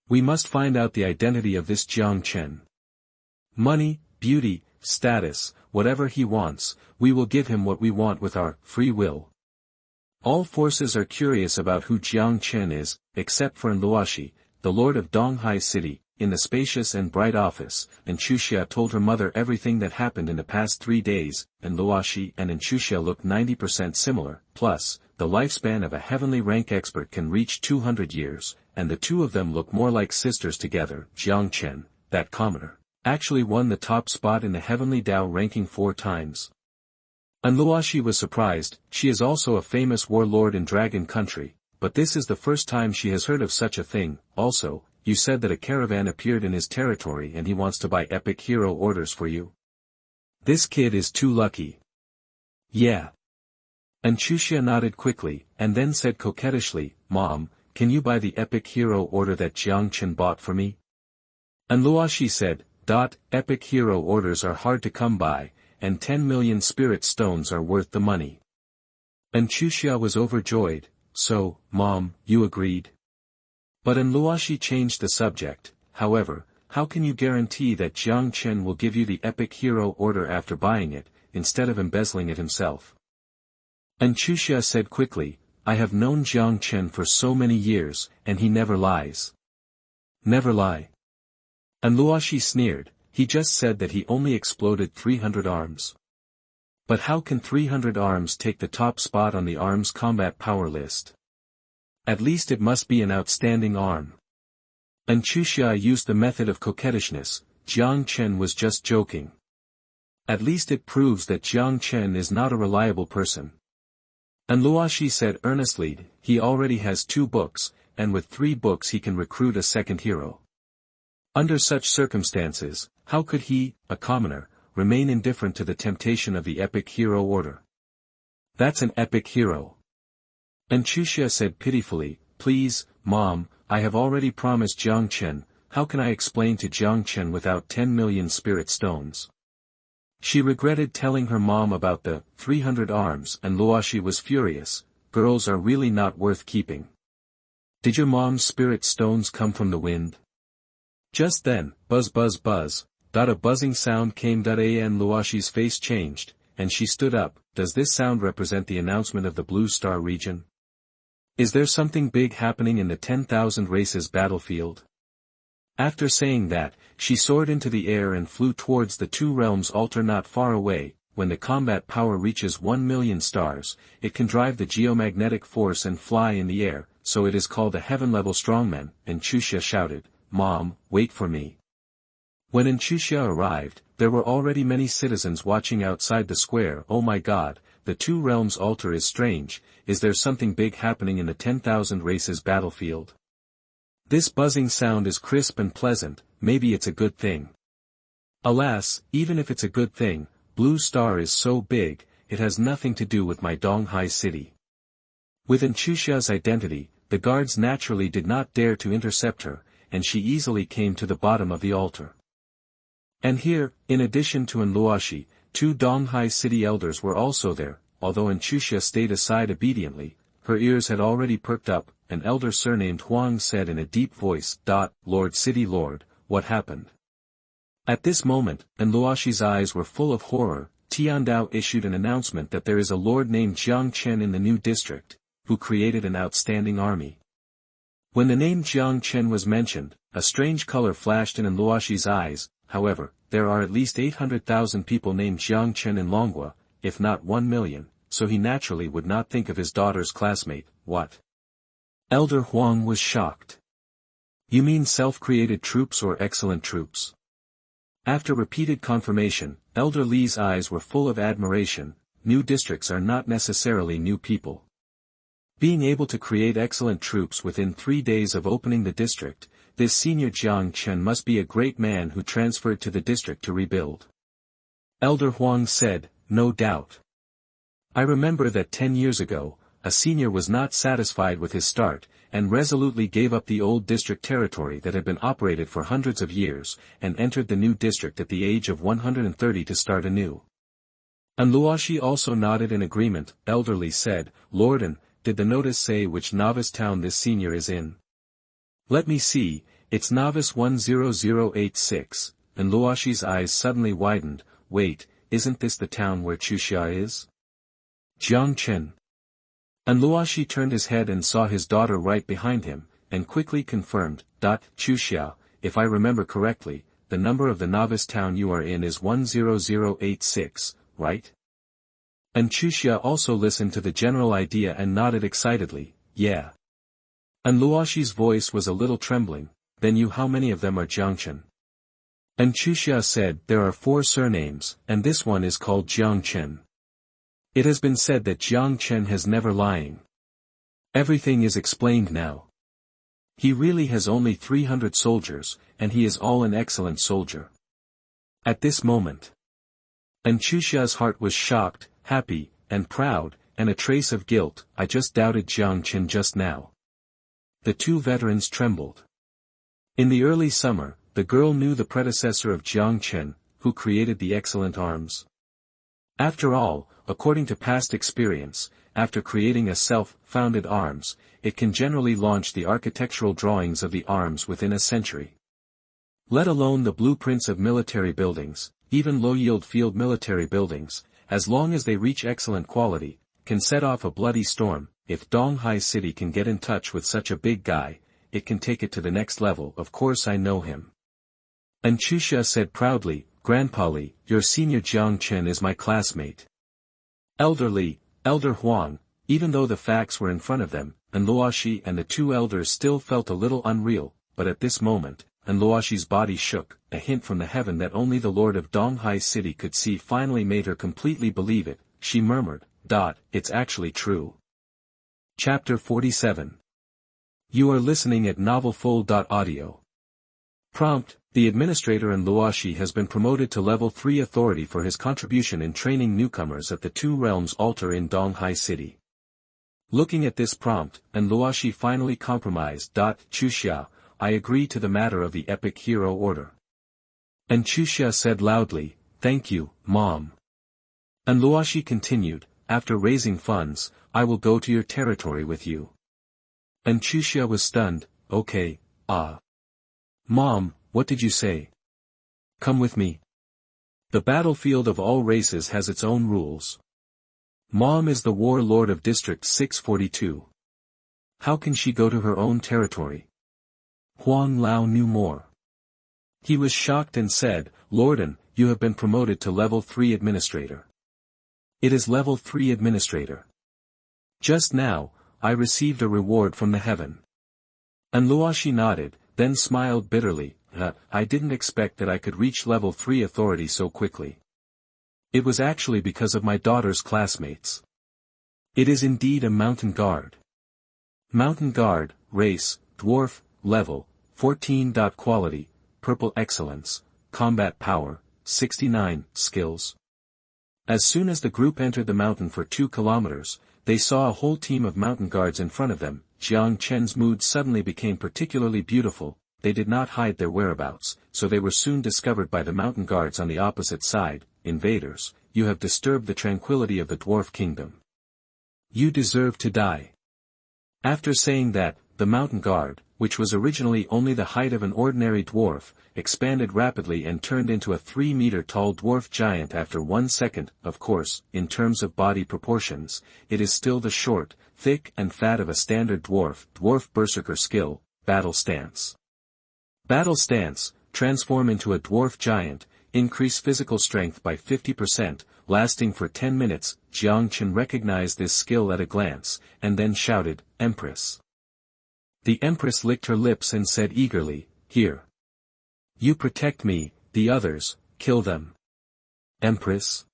We must find out the identity of this Jiang Chen. Money, beauty, status, whatever he wants, we will give him what we want with our free will. All forces are curious about who Jiang Chen is, except for Luoshi, the lord of Donghai City. In the spacious and bright office, Enchuxia told her mother everything that happened in the past 3 days, and Luoshi and Enchuxia look 90% similar, plus, the lifespan of a heavenly rank expert can reach 200 years, and the two of them look more like sisters together. Jiang Chen, that commoner, actually won the top spot in the heavenly Dao ranking 4 times. And Luoshi was surprised. She is also a famous warlord in Dragon Country, but this is the first time she has heard of such a thing. Also, you said that a caravan appeared in his territory and he wants to buy epic hero orders for you. This kid is too lucky. Yeah. Enchuxia nodded quickly, and then said coquettishly, Mom, can you buy the epic hero order that Jiang Chen bought for me? And Luoshi said, Epic hero orders are hard to come by, and 10 million spirit stones are worth the money. Enchuxia was overjoyed. So, Mom, you agreed? But Luoshi changed the subject. However, how can you guarantee that Jiang Chen will give you the epic hero order after buying it, instead of embezzling it himself? Enchuxia said quickly, I have known Jiang Chen for so many years, and he never lies. Never lie. And Luoshi sneered, he just said that he only exploded 300 arms. But how can 300 arms take the top spot on the arms combat power list? At least it must be an outstanding arm. Enchuxia used the method of coquettishness. Jiang Chen was just joking. At least it proves that Jiang Chen is not a reliable person. And Luoshi said earnestly, he already has 2 books, and with 3 books he can recruit a second hero. Under such circumstances, how could he, a commoner, remain indifferent to the temptation of the epic hero order? That's an epic hero. Enchuxia said pitifully, please, Mom, I have already promised Jiang Chen, how can I explain to Jiang Chen without 10 million spirit stones? She regretted telling her mom about the 300 arms, and Luoshi was furious. Girls are really not worth keeping. Did your mom's spirit stones come from the wind? Just then, buzz buzz buzz, a buzzing sound came. And Luoshi's face changed, and she stood up. Does this sound represent the announcement of the Blue Star region? Is there something big happening in the 10,000 races battlefield? After saying that, she soared into the air and flew towards the 2 realms altar not far away. When the combat power reaches 1 million stars, it can drive the geomagnetic force and fly in the air, so it is called a heaven-level strongman. Enchuxia shouted, Mom, wait for me. When Enchuxia arrived, there were already many citizens watching outside the square. Oh my God, the 2 realms altar is strange. Is there something big happening in the 10,000 races battlefield? This buzzing sound is crisp and pleasant, maybe it's a good thing. Alas, even if it's a good thing, Blue Star is so big, it has nothing to do with my Donghai City. With Enchuxia's identity, the guards naturally did not dare to intercept her, and she easily came to the bottom of the altar. And here, in addition to Luoshi, 2 Donghai City elders were also there. Although Enchuxia stayed aside obediently, her ears had already perked up. An elder surnamed Huang said in a deep voice, Lord City Lord, what happened? At this moment, Luoshi's eyes were full of horror. Tiandao issued an announcement that there is a lord named Jiang Chen in the new district, who created an outstanding army. When the name Jiang Chen was mentioned, a strange color flashed in Luoshi's eyes. However, there are at least 800,000 people named Jiang Chen in Longhua, if not 1 million, so he naturally would not think of his daughter's classmate. What? Elder Huang was shocked. You mean self-created troops or excellent troops? After repeated confirmation, Elder Li's eyes were full of admiration. New districts are not necessarily new people. Being able to create excellent troops within 3 days of opening the district, this senior Jiang Chen must be a great man who transferred to the district to rebuild. Elder Huang said, no doubt. I remember that 10 years ago, a senior was not satisfied with his start, and resolutely gave up the old district territory that had been operated for hundreds of years, and entered the new district at the age of 130 to start anew. And Luoshi also nodded in agreement. Elder Li said, Lorden, did the notice say which novice town this senior is in? Let me see, it's novice 10086, and Luoshi's eyes suddenly widened. Wait, isn't this the town where Chuxia is? Jiang Chen. And Luoshi turned his head and saw his daughter right behind him, and quickly confirmed, Chuxia, if I remember correctly, the number of the novice town you are in is 10086, right? And Chuxia also listened to the general idea and nodded excitedly, yeah. And Luoshi's voice was a little trembling, then how many of them are Jiang Chen? And Chuxia said, there are 4 surnames, and this one is called Jiang Chen. It has been said that Jiang Chen has never lying. Everything is explained now. He really has only 300 soldiers, and he is all an excellent soldier. At this moment. And Chuxia's heart was shocked, happy, and proud, and a trace of guilt. I just doubted Jiang Chen just now. The 2 veterans trembled. In the early summer, the girl knew the predecessor of Jiang Chen, who created the excellent arms. After all, according to past experience, after creating a self-founded arms, it can generally launch the architectural drawings of the arms within a century. Let alone the blueprints of military buildings, even low-yield field military buildings, as long as they reach excellent quality, can set off a bloody storm. If Donghai City can get in touch with such a big guy, it can take it to the next level. Of course I know him. And Chuxia said proudly, Grandpa Li, your senior Jiang Chen is my classmate. Elder Li, Elder Huang, even though the facts were in front of them, and Luoshi and the 2 elders still felt a little unreal, but at this moment, and Luoshi's body shook, a hint from the heaven that only the Lord of Donghai City could see finally made her completely believe it. She murmured, It's actually true. Chapter 47. You are listening at novelfull.audio. Prompt, the administrator and Luoshi has been promoted to level 3 authority for his contribution in training newcomers at the 2 realms altar in Donghai City. Looking at this prompt, and Luoshi finally compromised. Chuxia, I agree to the matter of the epic hero order. And Chuxia said loudly, Thank you, Mom. And Luoshi continued, After raising funds, I will go to your territory with you. And Chuxia was stunned, Okay, Mom, what did you say? Come with me. The battlefield of all races has its own rules. Mom is the war lord of District 642. How can she go to her own territory? Huang Lao knew more. He was shocked and said, Lorden, you have been promoted to level 3 administrator. It is level 3 administrator. Just now, I received a reward from the heaven. And Luoshi nodded, then smiled bitterly, I didn't expect that I could reach level 3 authority so quickly. It was actually because of my daughter's classmates. It is indeed a mountain guard. Mountain guard, race, dwarf, level, 14. Quality, purple excellence, combat power, 69, skills. As soon as the group entered the mountain for 2 kilometers, they saw a whole team of mountain guards in front of them. Jiang Chen's mood suddenly became particularly beautiful. They did not hide their whereabouts, so they were soon discovered by the mountain guards on the opposite side. Invaders, you have disturbed the tranquility of the dwarf kingdom. You deserve to die. After saying that, the mountain guard, which was originally only the height of an ordinary dwarf, expanded rapidly and turned into a 3-meter-tall dwarf giant after 1 second. Of course, in terms of body proportions, it is still the short, thick and fat of a standard dwarf. Dwarf berserker skill, battle stance. Battle stance, transform into a dwarf giant, increase physical strength by 50%, lasting for 10 minutes. Jiang Chen recognized this skill at a glance, and then shouted, Empress. The Empress licked her lips and said eagerly, Here. You protect me, the others, kill them. Empress.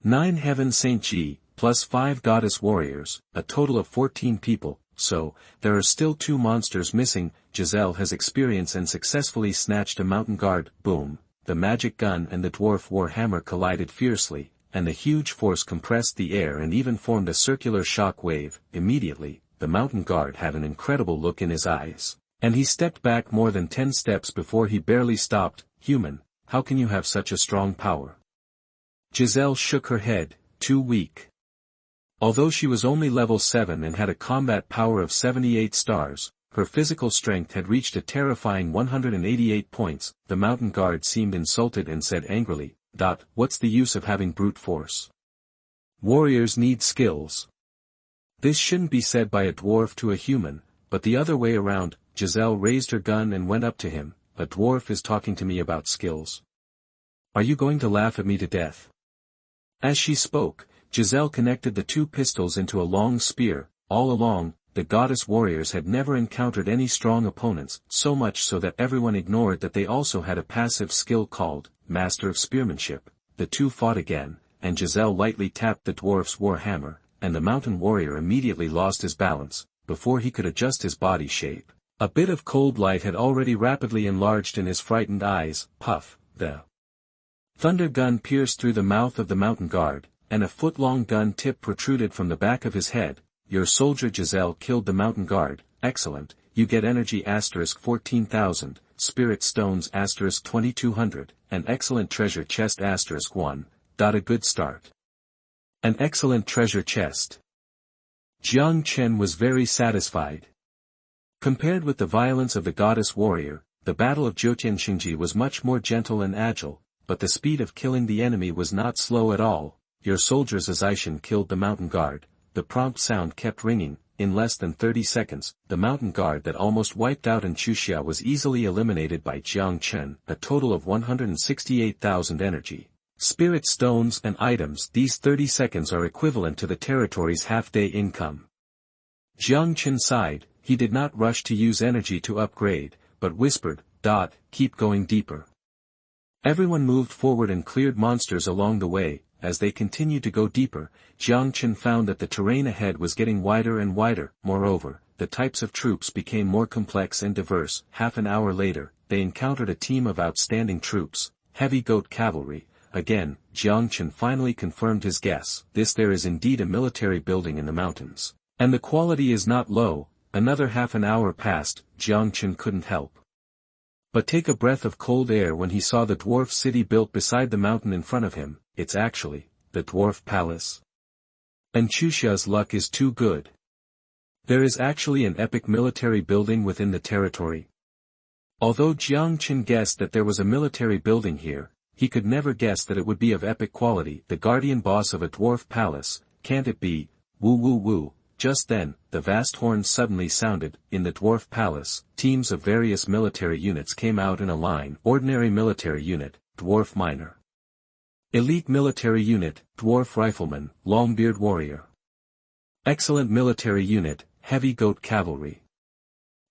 9 Heaven Saint Ji, plus 5 Goddess Warriors, a total of 14 people, so, there are still 2 monsters missing. Giselle has experience and successfully snatched a mountain guard. Boom, the magic gun and the dwarf war hammer collided fiercely, and the huge force compressed the air and even formed a circular shock wave. Immediately, the mountain guard had an incredible look in his eyes, and he stepped back more than 10 steps before he barely stopped. Human, how can you have such a strong power? Giselle shook her head, too weak. Although she was only level 7 and had a combat power of 78 stars, her physical strength had reached a terrifying 188 points. The mountain guard seemed insulted and said angrily, "What's the use of having brute force? Warriors need skills." This shouldn't be said by a dwarf to a human, but the other way around. Giselle raised her gun and went up to him. "A dwarf is talking to me about skills. Are you going to laugh at me to death?" As she spoke, Giselle connected the two pistols into a long spear. All along, the goddess warriors had never encountered any strong opponents, so much so that everyone ignored that they also had a passive skill called Master of Spearmanship. The two fought again, and Giselle lightly tapped the dwarf's war hammer, and the mountain warrior immediately lost his balance. Before he could adjust his body shape, a bit of cold light had already rapidly enlarged in his frightened eyes. Puff, the thunder gun pierced through the mouth of the mountain guard, and a foot-long gun tip protruded from the back of his head. "Your soldier Giselle killed the mountain guard. Excellent, you get energy *14,000, spirit stones *2200, an excellent treasure chest *1. A good start. An excellent treasure chest." Jiang Chen was very satisfied. Compared with the violence of the goddess warrior, the battle of Jiutianxingji was much more gentle and agile, but the speed of killing the enemy was not slow at all. "Your soldiers Zishan killed the mountain guard." The prompt sound kept ringing. In less than 30 seconds, the mountain guard that almost wiped out Anchuxia was easily eliminated by Jiang Chen, a total of 168,000 energy, spirit stones and items. These 30 seconds are equivalent to the territory's half-day income. Jiang Chen sighed. He did not rush to use energy to upgrade, but whispered, "Keep going deeper." Everyone moved forward and cleared monsters along the way. As they continued to go deeper, Jiang Chen found that the terrain ahead was getting wider and wider. Moreover, the types of troops became more complex and diverse. Half an hour later, they encountered a team of outstanding troops, heavy goat cavalry. Again, Jiang Chen finally confirmed his guess. There is indeed a military building in the mountains, and the quality is not low. Another half an hour passed. Jiang Chen couldn't help but take a breath of cold air when he saw the dwarf city built beside the mountain in front of him. It's actually the dwarf palace. Anchuxia's luck is too good. There is actually an epic military building within the territory. Although Jiang Chen guessed that there was a military building here, he could never guess that it would be of epic quality. The guardian boss of a dwarf palace, can't it be? Woo woo woo. Just then, the vast horn suddenly sounded. In the dwarf palace, teams of various military units came out in a line. Ordinary military unit, dwarf miner. Elite military unit, dwarf rifleman, longbeard warrior. Excellent military unit, heavy goat cavalry.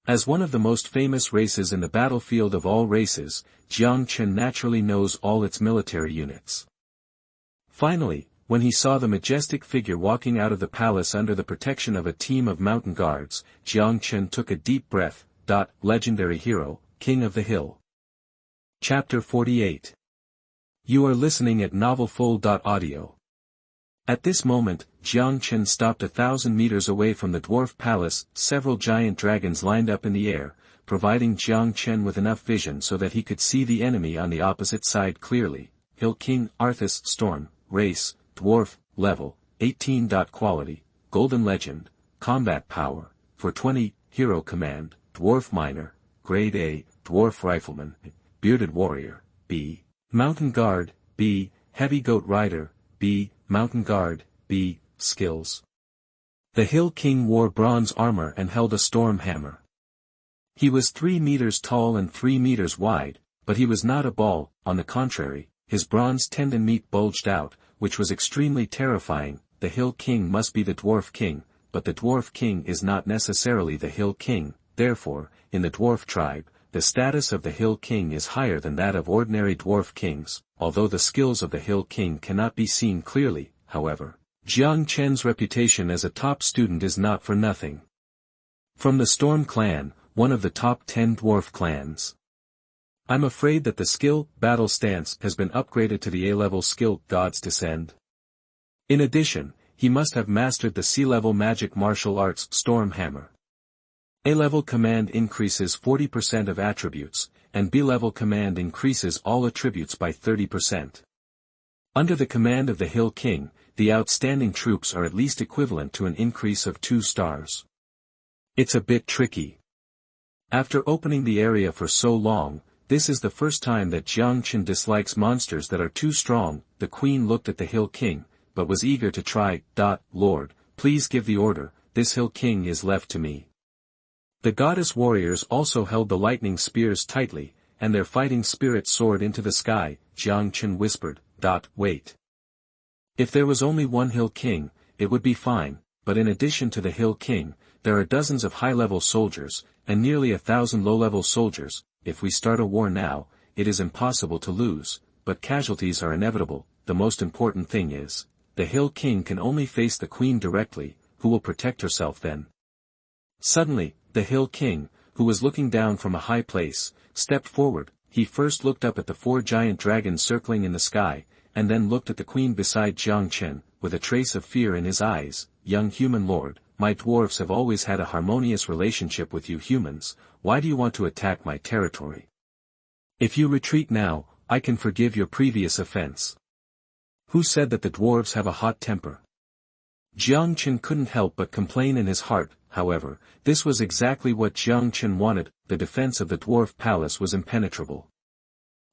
As one of the most famous races in the battlefield of all races, Jiang Chen naturally knows all its military units. Finally, when he saw the majestic figure walking out of the palace under the protection of a team of mountain guards, Jiang Chen took a deep breath. Legendary hero, King of the Hill. Chapter 48. You are listening at novelfull.audio. At this moment, Jiang Chen stopped 1,000 meters away from the dwarf palace. Several giant dragons lined up in the air, providing Jiang Chen with enough vision so that he could see the enemy on the opposite side clearly. Hill King, Arthas, Storm, Race, Dwarf, Level, 18. Quality, Golden Legend, Combat Power, 420, Hero Command, Dwarf Miner, Grade A, Dwarf Rifleman, Bearded Warrior, B. Mountain Guard, B. Heavy Goat Rider, B. Mountain Guard, B. Skills. The Hill King wore bronze armor and held a storm hammer. He was 3 meters tall and 3 meters wide, but he was not a ball. On the contrary, his bronze tendon meat bulged out, which was extremely terrifying. The Hill King must be the Dwarf King, but the Dwarf King is not necessarily the Hill King. Therefore, in the dwarf tribe, the status of the Hill King is higher than that of ordinary dwarf kings. Although the skills of the Hill King cannot be seen clearly, however, Jiang Chen's reputation as a top student is not for nothing. From the Storm clan, one of the top 10 dwarf clans. I'm afraid that the skill, battle stance, has been upgraded to the A-level skill, God's Descend. In addition, he must have mastered the C-level magic martial arts, Storm Hammer. A-level command increases 40% of attributes, and B-level command increases all attributes by 30%. Under the command of the Hill King, the outstanding troops are at least equivalent to an increase of 2 stars. It's a bit tricky. After opening the area for so long, this is the first time that Jiang Chen dislikes monsters that are too strong. The queen looked at the Hill King, but was eager to try. Lord, please give the order, this Hill King is left to me. The goddess warriors also held the lightning spears tightly, and their fighting spirits soared into the sky. Jiang Chen whispered, wait. If there was only one Hill King, it would be fine, but in addition to the Hill King, there are dozens of high-level soldiers, and nearly 1,000 low-level soldiers. If we start a war now, it is impossible to lose, but casualties are inevitable. The most important thing is, the Hill King can only face the queen directly. Who will protect herself then? Suddenly, the Hill King, who was looking down from a high place, stepped forward. He first looked up at the 4 giant dragons circling in the sky, and then looked at the queen beside Jiang Chen, with a trace of fear in his eyes. Young human lord, my dwarfs have always had a harmonious relationship with you humans. Why do you want to attack my territory? If you retreat now, I can forgive your previous offense. Who said that the dwarves have a hot temper? Jiang Chen couldn't help but complain in his heart. However, this was exactly what Jiang Chen wanted. The defense of the dwarf palace was impenetrable.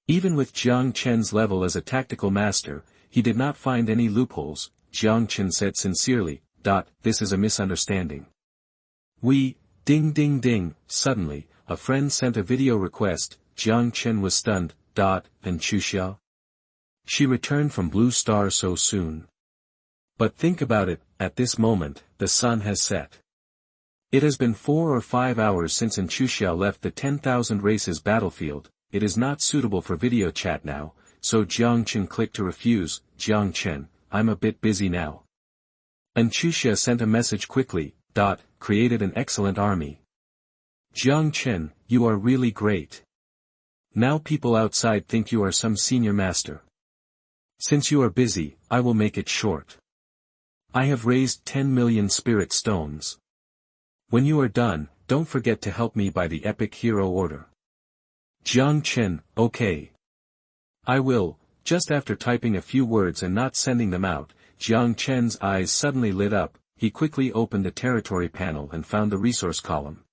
Even with Jiang Chen's level as a tactical master, he did not find any loopholes. Jiang Chen said sincerely, this is a misunderstanding. Ding ding ding. Suddenly, a friend sent a video request. Jiang Chen was stunned. And Xuxia? She returned from Blue Star so soon. But think about it, at this moment, the sun has set. It has been 4 or 5 hours since Xuxia left the 10,000 races battlefield. It is not suitable for video chat now, so Jiang Chen clicked to refuse. Jiang Chen, I'm a bit busy now. Xuxia sent a message quickly. Created an excellent army. Jiang Chen, you are really great. Now people outside think you are some senior master. Since you are busy, I will make it short. I have raised 10 million spirit stones. When you are done, don't forget to help me by the epic hero order. Jiang Chen, okay. I will. Just after typing a few words and not sending them out, Jiang Chen's eyes suddenly lit up. He quickly opened the territory panel and found the resource column.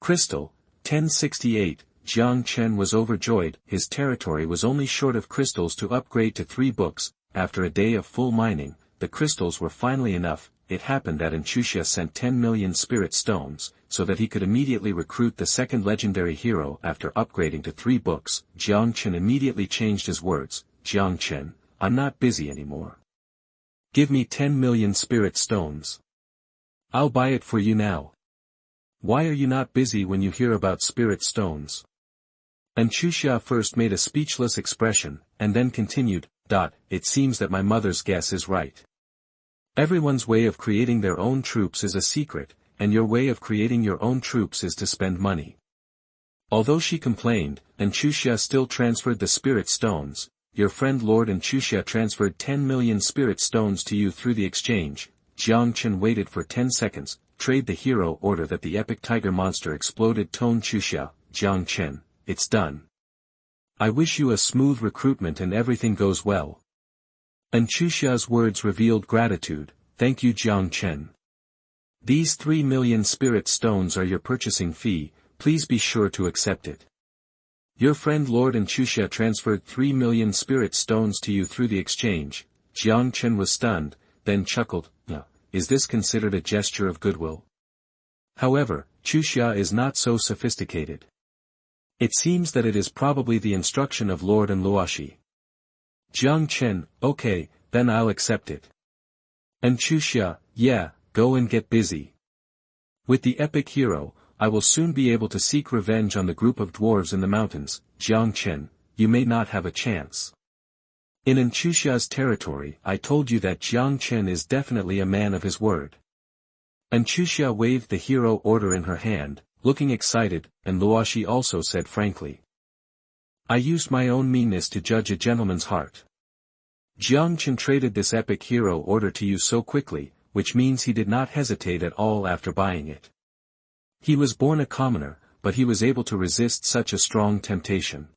Crystal, 1068. Jiang Chen was overjoyed. His territory was only short of crystals to upgrade to 3 books. After a day of full mining, the crystals were finally enough. It happened that Xuxia sent 10 million spirit stones, so that he could immediately recruit the second legendary hero after upgrading to 3 books. Jiang Chen immediately changed his words. Jiang Chen, I'm not busy anymore. Give me 10 million spirit stones. I'll buy it for you now. Why are you not busy when you hear about spirit stones? Xuxia first made a speechless expression, and then continued. It seems that my mother's guess is right. Everyone's way of creating their own troops is a secret, and your way of creating your own troops is to spend money. Although she complained, Xuxia still transferred the spirit stones. Your friend Lord Xuxia transferred 10 million spirit stones to you through the exchange. Jiang Chen waited for 10 seconds. Trade the hero order that the epic tiger monster exploded. Tone Xuxia, Jiang Chen, it's done. I wish you a smooth recruitment and everything goes well. Xuxia's words revealed gratitude. Thank you Jiang Chen. These 3 million spirit stones are your purchasing fee, please be sure to accept it. Your friend Lord Xuxia transferred 3 million spirit stones to you through the exchange. Jiang Chen was stunned, then chuckled. Is this considered a gesture of goodwill? However, Xuxia is not so sophisticated. It seems that it is probably the instruction of Lord Luoshi. Jiang Chen, okay, then I'll accept it. Xuxia, yeah, go and get busy. With the epic hero, I will soon be able to seek revenge on the group of dwarves in the mountains. Jiang Chen, you may not have a chance. In Xuxia's territory, I told you that Jiang Chen is definitely a man of his word. Xuxia waved the hero order in her hand, looking excited, and Luoshi also said frankly. I used my own meanness to judge a gentleman's heart. Jiang Chen traded this epic hero order to you so quickly, which means he did not hesitate at all after buying it. He was born a commoner, but he was able to resist such a strong temptation.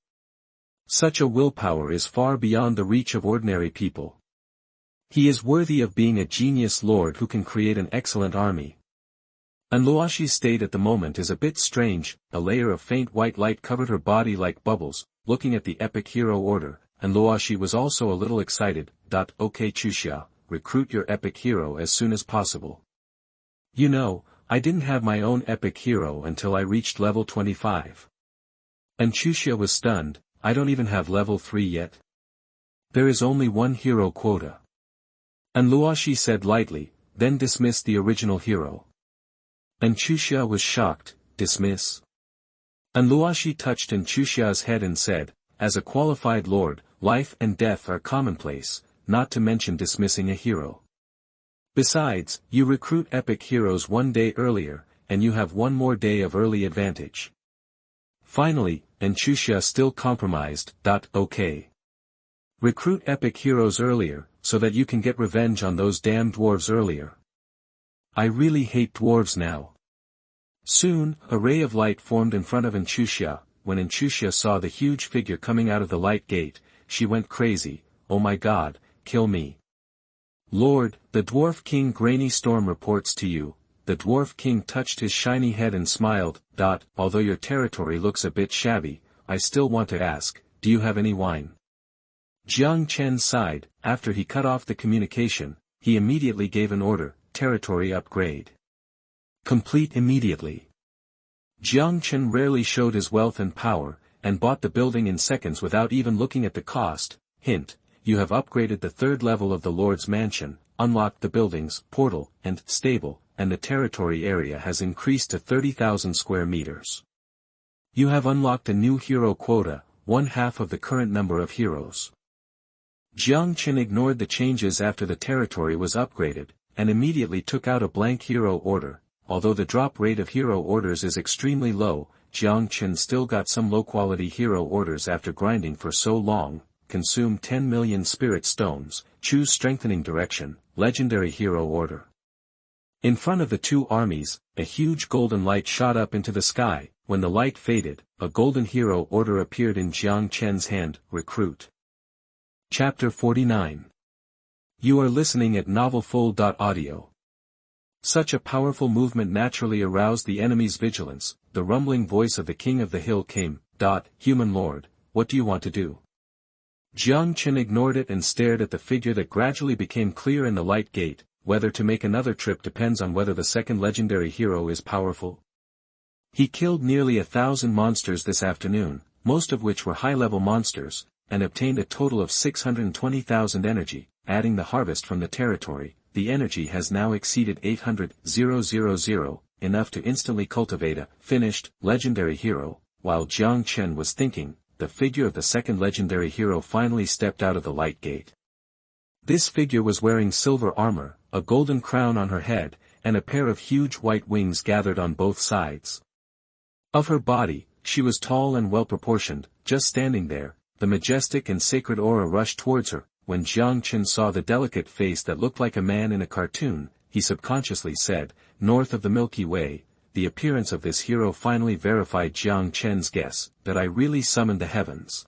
Such a willpower is far beyond the reach of ordinary people. He is worthy of being a genius lord who can create an excellent army. Luoxi's state at the moment is a bit strange. A layer of faint white light covered her body like bubbles, looking at the epic hero order, and Luoxi was also a little excited. Okay Chuxia, recruit your epic hero as soon as possible. You know, I didn't have my own epic hero until I reached level 25. And Chuxia was stunned, I don't even have level 3 yet. There is only one hero quota. And Luoxi said lightly, then dismiss the original hero. And Chuxia was shocked, dismiss? And Luoxi touched Chuxia's head and said, as a qualified lord, life and death are commonplace, not to mention dismissing a hero. Besides, you recruit epic heroes one day earlier, and you have one more day of early advantage. Finally, Chuxia still compromised. Okay. Recruit epic heroes earlier, so that you can get revenge on those damn dwarves earlier. I really hate dwarves now. Soon, a ray of light formed in front of Chuxia. When Chuxia saw the huge figure coming out of the light gate, she went crazy. Oh my god, kill me. Lord, the Dwarf King Grainy Storm reports to you. The Dwarf King touched his shiny head and smiled. Although your territory looks a bit shabby, I still want to ask, do you have any wine? Jiang Chen sighed. After he cut off the communication, he immediately gave an order, territory upgrade. Complete immediately. Jiang Chen rarely showed his wealth and power, and bought the building in seconds without even looking at the cost. Hint, you have upgraded the third level of the Lord's Mansion, unlocked the buildings, portal, and stable, and the territory area has increased to 30,000 square meters. You have unlocked a new hero quota, 1/2 of the current number of heroes. Jiang Chen ignored the changes after the territory was upgraded, and immediately took out a blank hero order. Although the drop rate of hero orders is extremely low, Jiang Chen still got some low-quality hero orders after grinding for so long. Consume 10 million spirit stones, choose strengthening direction, legendary hero order. In front of the two armies, a huge golden light shot up into the sky. When the light faded, a golden hero order appeared in Jiang Chen's hand, recruit. Chapter 49. You are listening at novelfull.audio. Such a powerful movement naturally aroused the enemy's vigilance. The rumbling voice of the king of the hill came. Human lord, what do you want to do? Jiang Chen ignored it and stared at the figure that gradually became clear in the light gate. Whether to make another trip depends on whether the second legendary hero is powerful. He killed nearly 1,000 monsters this afternoon, most of which were high-level monsters, and obtained a total of 620,000 energy. Adding the harvest from the territory, the energy has now exceeded 800,000, enough to instantly cultivate a finished legendary hero. While Jiang Chen was thinking, the figure of the second legendary hero finally stepped out of the light gate. This figure was wearing silver armor, a golden crown on her head, and a pair of huge white wings gathered on both sides. Of her body, she was tall and well-proportioned. Just standing there, the majestic and sacred aura rushed towards her. When Jiang Chen saw the delicate face that looked like a man in a cartoon, he subconsciously said, north of the Milky Way. The appearance of this hero finally verified Jiang Chen's guess, that I really summoned the heavens.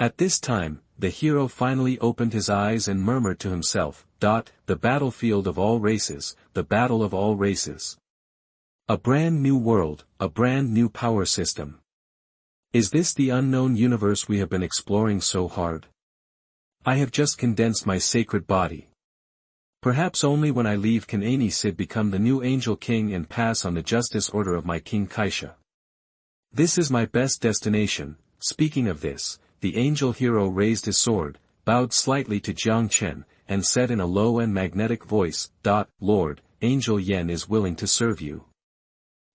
At this time, the hero finally opened his eyes and murmured to himself, the battlefield of all races, the battle of all races. A brand new world, a brand new power system. Is this the unknown universe we have been exploring so hard? I have just condensed my sacred body. Perhaps only when I leave can Ani Sid become the new angel king and pass on the justice order of my King Kaisha. This is my best destination. Speaking of this, the angel hero raised his sword, bowed slightly to Jiang Chen, and said in a low and magnetic voice, Lord, Angel Yen is willing to serve you.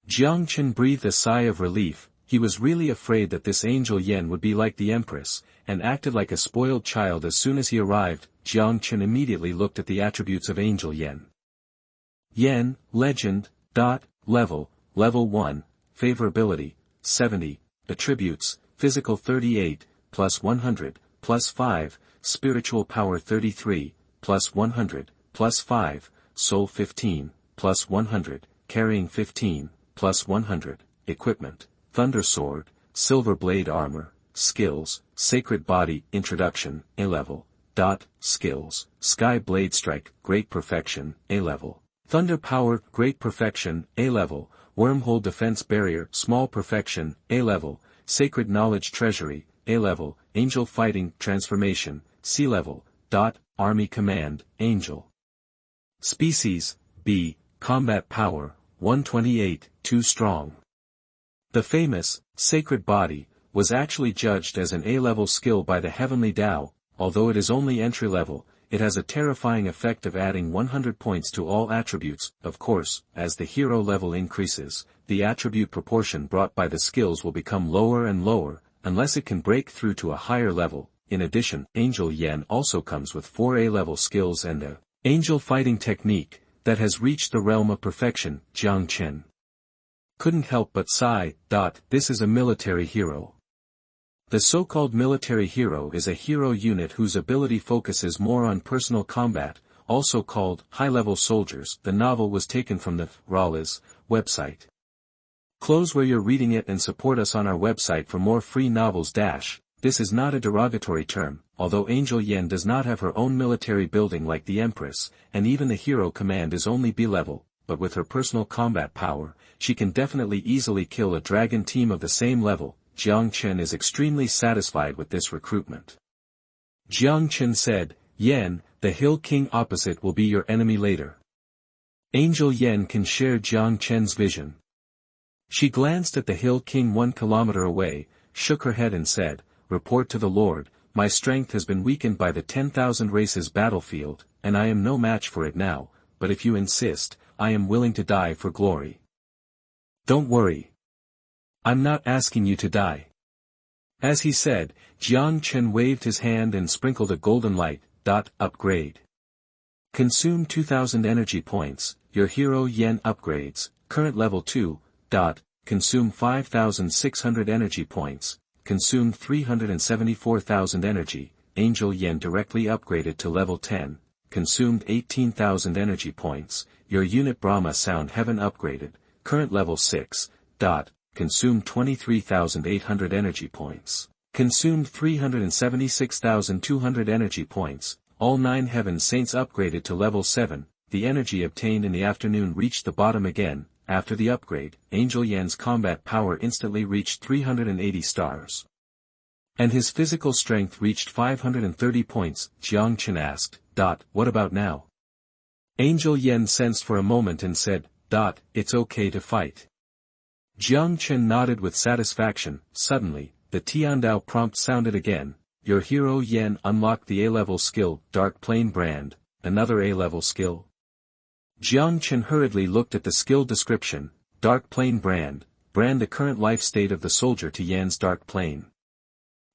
Jiang Chen breathed a sigh of relief. He was really afraid that this Angel Yen would be like the Empress, and acted like a spoiled child as soon as he arrived. Jiang Chen immediately looked at the attributes of Angel Yen. Yen, Legend, Level 1, Favorability, 70, Attributes, Physical 38, plus 100, plus 5, Spiritual Power 33, plus 100, plus 5, Soul 15, plus 100, Carrying 15, plus 100, Equipment. Thunder Sword, Silver Blade Armor, skills, Sacred Body, Introduction, A level. Skills, Sky Blade Strike, Great Perfection, A level. Thunder Power, Great Perfection, A level. Wormhole Defense Barrier, Small Perfection, A level. Sacred Knowledge Treasury, A level. Angel Fighting, Transformation, C level. Army Command, Angel. Species, B, Combat Power, 128, Too Strong. The famous, Sacred Body, was actually judged as an A-level skill by the Heavenly Tao. Although it is only entry-level, it has a terrifying effect of adding 100 points to all attributes. Of course, as the hero level increases, the attribute proportion brought by the skills will become lower and lower, unless it can break through to a higher level. In addition, Angel Yan also comes with 4 A-level skills and a angel fighting technique that has reached the realm of perfection. Jiang Chen couldn't help but sigh. This is a military hero. The so-called military hero is a hero unit whose ability focuses more on personal combat, also called high-level soldiers. The novel was taken from the Rawlers website. Close where you're reading it and support us on our website for more free novels. This is not a derogatory term, although Angel Yan does not have her own military building like the Empress, and even the hero command is only B-level, but with her personal combat power, she can definitely easily kill a dragon team of the same level. Jiang Chen is extremely satisfied with this recruitment. Jiang Chen said, Yan, the Hill King opposite will be your enemy later. Angel Yan can share Jiang Chen's vision. She glanced at the Hill King 1 kilometer away, shook her head and said, Report to the Lord, my strength has been weakened by the 10,000 races battlefield, and I am no match for it now, but if you insist, I am willing to die for glory. Don't worry. I'm not asking you to die. As he said, Jiang Chen waved his hand and sprinkled a golden light. Upgrade. Consume 2,000 energy points, your hero Yan upgrades, current level 2. Consume 5,600 energy points, consume 374,000 energy, Angel Yan directly upgraded to level 10, consumed 18,000 energy points, your unit Brahma Sound Heaven upgraded, current level 6. Consumed 23,800 energy points. Consumed 376,200 energy points, all 9 Heaven Saints upgraded to level 7, the energy obtained in the afternoon reached the bottom again. After the upgrade, Angel Yan's combat power instantly reached 380 stars. And his physical strength reached 530 points. Jiang Chen asked, What about now? Angel Yan sensed for a moment and said, It's okay to fight. Jiang Chen nodded with satisfaction. Suddenly, the Tiandao prompt sounded again. Your hero Yan unlocked the A-level skill, Dark Plane Brand, another A-level skill. Jiang Chen hurriedly looked at the skill description, Dark Plane Brand the current life state of the soldier to Yan's Dark Plane.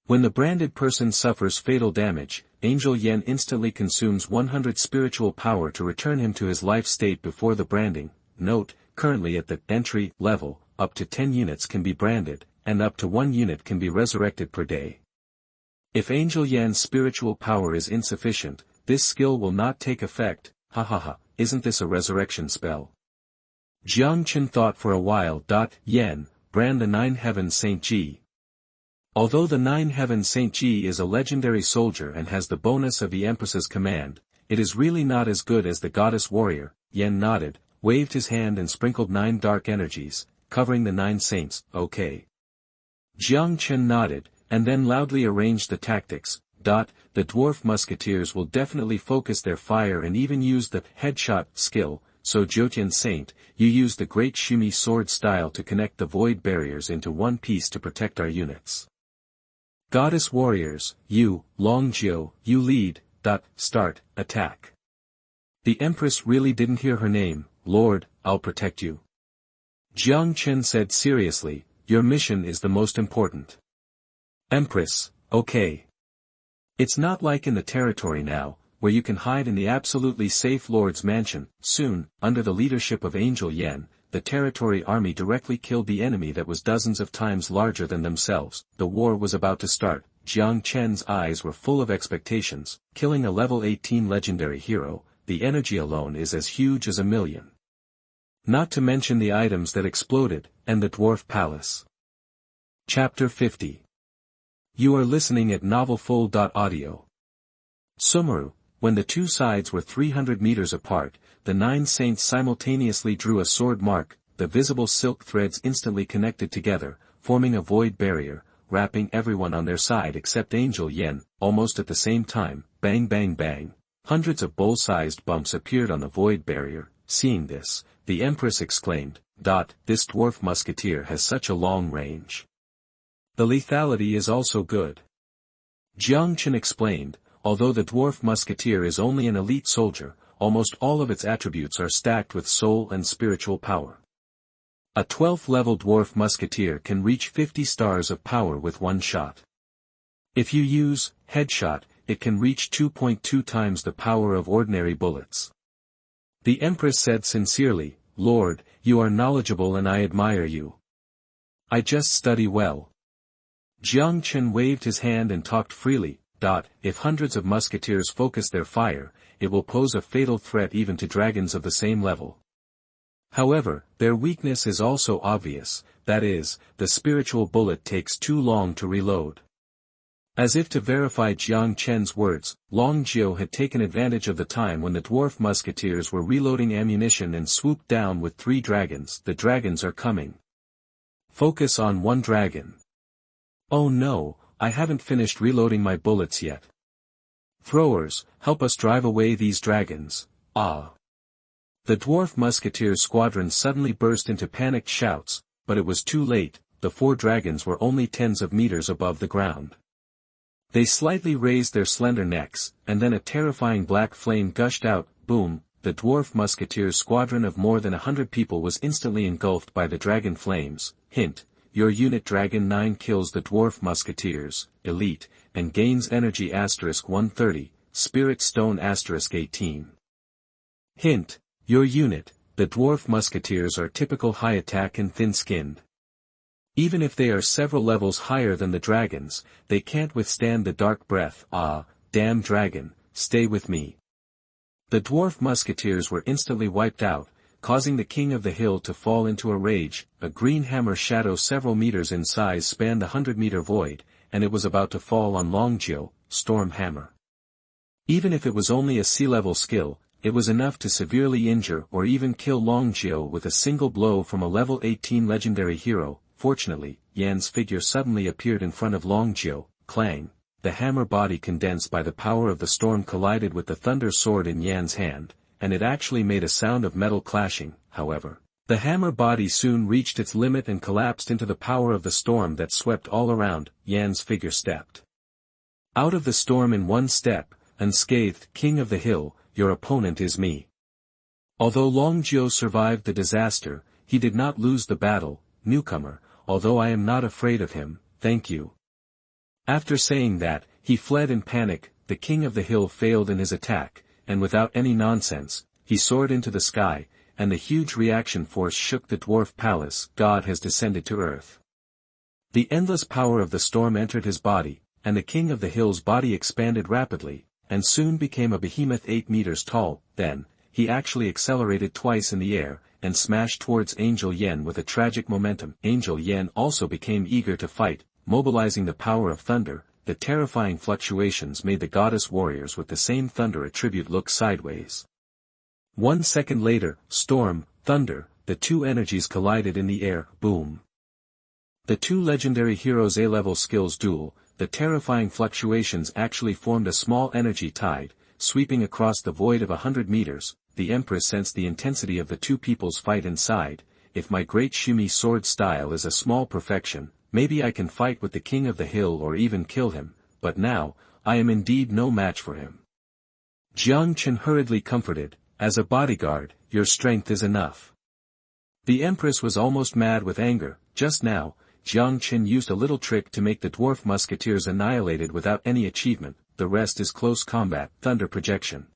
When the branded person suffers fatal damage, Angel Yan instantly consumes 100 spiritual power to return him to his life state before the branding. Note, currently at the entry level, up to 10 units can be branded, and up to 1 unit can be resurrected per day. If Angel Yan's spiritual power is insufficient, this skill will not take effect. Isn't this a resurrection spell? Jiang Chen thought for a while. Yan, brand the 9 Heaven Saint Ji. Although the 9 Heaven Saint Ji is a legendary soldier and has the bonus of the Empress's command, it is really not as good as the Goddess Warrior. Yan nodded, waved his hand and sprinkled 9 dark energies, covering the 9 saints. Okay. Jiang Chen nodded, and then loudly arranged the tactics. The dwarf musketeers will definitely focus their fire and even use the headshot skill, so Jiutian Saint, you use the Great Shumi sword style to connect the void barriers into one piece to protect our units. Goddess warriors, you, Longjiu, you lead. Start, attack. The Empress really didn't hear her name. Lord, I'll protect you. Jiang Chen said seriously, your mission is the most important. Empress, okay. It's not like in the territory now, where you can hide in the absolutely safe Lord's mansion. Soon, under the leadership of Angel Yan, the territory army directly killed the enemy that was dozens of times larger than themselves. The war was about to start. Jiang Chen's eyes were full of expectations. Killing a level 18 legendary hero, the energy alone is as huge as 1,000,000. Not to mention the items that exploded, and the dwarf palace. Chapter 50. You are listening at novelfull.audio. Sumeru, when the two sides were 300 meters apart, the 9 saints simultaneously drew a sword mark, the visible silk threads instantly connected together, forming a void barrier, wrapping everyone on their side except Angel Yen. Almost at the same time, bang bang bang, hundreds of bowl-sized bumps appeared on the void barrier. Seeing this, the Empress exclaimed, "This dwarf musketeer has such a long range. The lethality is also good." Jiang Chen explained, although the dwarf musketeer is only an elite soldier, almost all of its attributes are stacked with soul and spiritual power. A 12th level dwarf musketeer can reach 50 stars of power with one shot. If you use headshot, it can reach 2.2 times the power of ordinary bullets. The Empress said sincerely, "Lord, you are knowledgeable and I admire you. I just study well." Jiang Chen waved his hand and talked freely. If hundreds of musketeers focus their fire, it will pose a fatal threat even to dragons of the same level. However, their weakness is also obvious, that is, the spiritual bullet takes too long to reload. As if to verify Jiang Chen's words, Long Jiao had taken advantage of the time when the dwarf musketeers were reloading ammunition and swooped down with 3 dragons. The dragons are coming. Focus on one dragon. Oh no, I haven't finished reloading my bullets yet. Throwers, help us drive away these dragons. Ah! The dwarf musketeers' squadron suddenly burst into panicked shouts, but it was too late. The 4 dragons were only tens of meters above the ground. They slightly raised their slender necks, and then a terrifying black flame gushed out. Boom! The dwarf musketeers' squadron of more than 100 people was instantly engulfed by the dragon flames. Hint: your unit Dragon 9 kills the dwarf musketeers, elite, and gains energy *130, spirit stone *18. Hint: your unit, the dwarf musketeers are typical high attack and thin-skinned. Even if they are several levels higher than the dragons, they can't withstand the dark breath. Ah, damn dragon, stay with me. The dwarf musketeers were instantly wiped out, causing the king of the hill to fall into a rage. A green hammer shadow several meters in size spanned the 100-meter void, and it was about to fall on Long Jiao, Storm Hammer. Even if it was only a sea-level skill, it was enough to severely injure or even kill Long Jiao with a single blow from a level 18 legendary hero. Fortunately, Yan's figure suddenly appeared in front of Long Jiao. Clang! The hammer body condensed by the power of the storm collided with the thunder sword in Yan's hand, and it actually made a sound of metal clashing. However, the hammer body soon reached its limit and collapsed into the power of the storm that swept all around. Yan's figure stepped out of the storm in one step, unscathed. King of the hill, your opponent is me. Although Long Jiao survived the disaster, he did not lose the battle. Newcomer, although I am not afraid of him, thank you. After saying that, he fled in panic. The king of the hill failed in his attack, and without any nonsense, he soared into the sky, and the huge reaction force shook the dwarf palace. God has descended to earth. The endless power of the storm entered his body, and the king of the hill's body expanded rapidly, and soon became a behemoth 8 meters tall. Then, he actually accelerated twice in the air, and smashed towards Angel Yen with a tragic momentum. Angel Yen also became eager to fight, mobilizing the power of thunder. The terrifying fluctuations made the goddess warriors with the same thunder attribute look sideways. 1 second later, storm, thunder, the two energies collided in the air. Boom! The two legendary heroes' A-level skills duel. The terrifying fluctuations actually formed a small energy tide, sweeping across the void of 100 meters. The Empress sensed the intensity of the two people's fight inside. If my great Shumi sword style is a small perfection, maybe I can fight with the king of the hill or even kill him, but now, I am indeed no match for him. Jiang Chen hurriedly comforted, as a bodyguard, your strength is enough. The Empress was almost mad with anger. Just now, Jiang Chen used a little trick to make the dwarf musketeers annihilated without any achievement. The rest is close combat, thunder projection.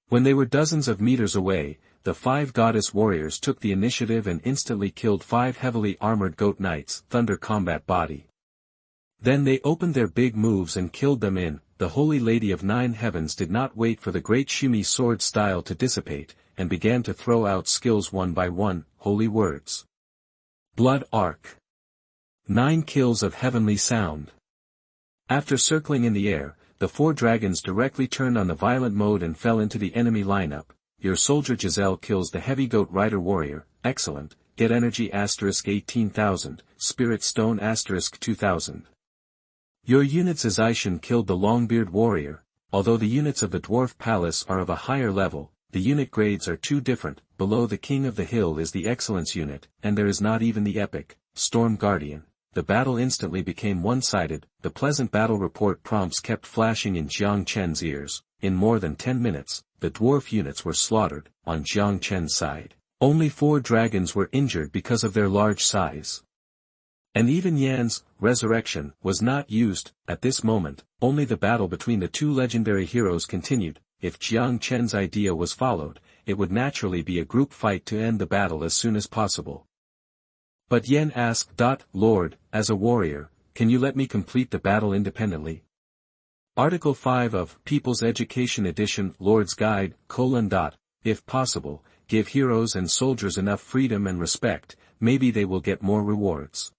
When they were dozens of meters away, the 5 goddess warriors took the initiative and instantly killed 5 heavily armored goat knights. Thunder combat body. Then they opened their big moves and killed them in. The Holy Lady of 9 Heavens did not wait for the great Shumi sword style to dissipate, and began to throw out skills one by one. Holy words. Blood arc. 9 kills of heavenly sound. After circling in the air, the 4 dragons directly turned on the violent mode and fell into the enemy lineup. Your soldier Giselle kills the heavy goat rider warrior, excellent, get energy *18,000, spirit stone *2000. Your units Zishan killed the Longbeard warrior, although the units of the dwarf palace are of a higher level, the unit grades are too different. Below the king of the hill is the excellence unit, and there is not even the epic, storm guardian. The battle instantly became one-sided, the pleasant battle report prompts kept flashing in Jiang Chen's ears. In more than 10 minutes, the dwarf units were slaughtered. On Jiang Chen's side, only 4 dragons were injured because of their large size. And even Yan's resurrection was not used. At this moment, only the battle between the 2 legendary heroes continued. If Jiang Chen's idea was followed, it would naturally be a group fight to end the battle as soon as possible. But Yan asked, Lord, as a warrior, can you let me complete the battle independently? Article 5 of People's Education Edition Lord's Guide, if possible, give heroes and soldiers enough freedom and respect, maybe they will get more rewards.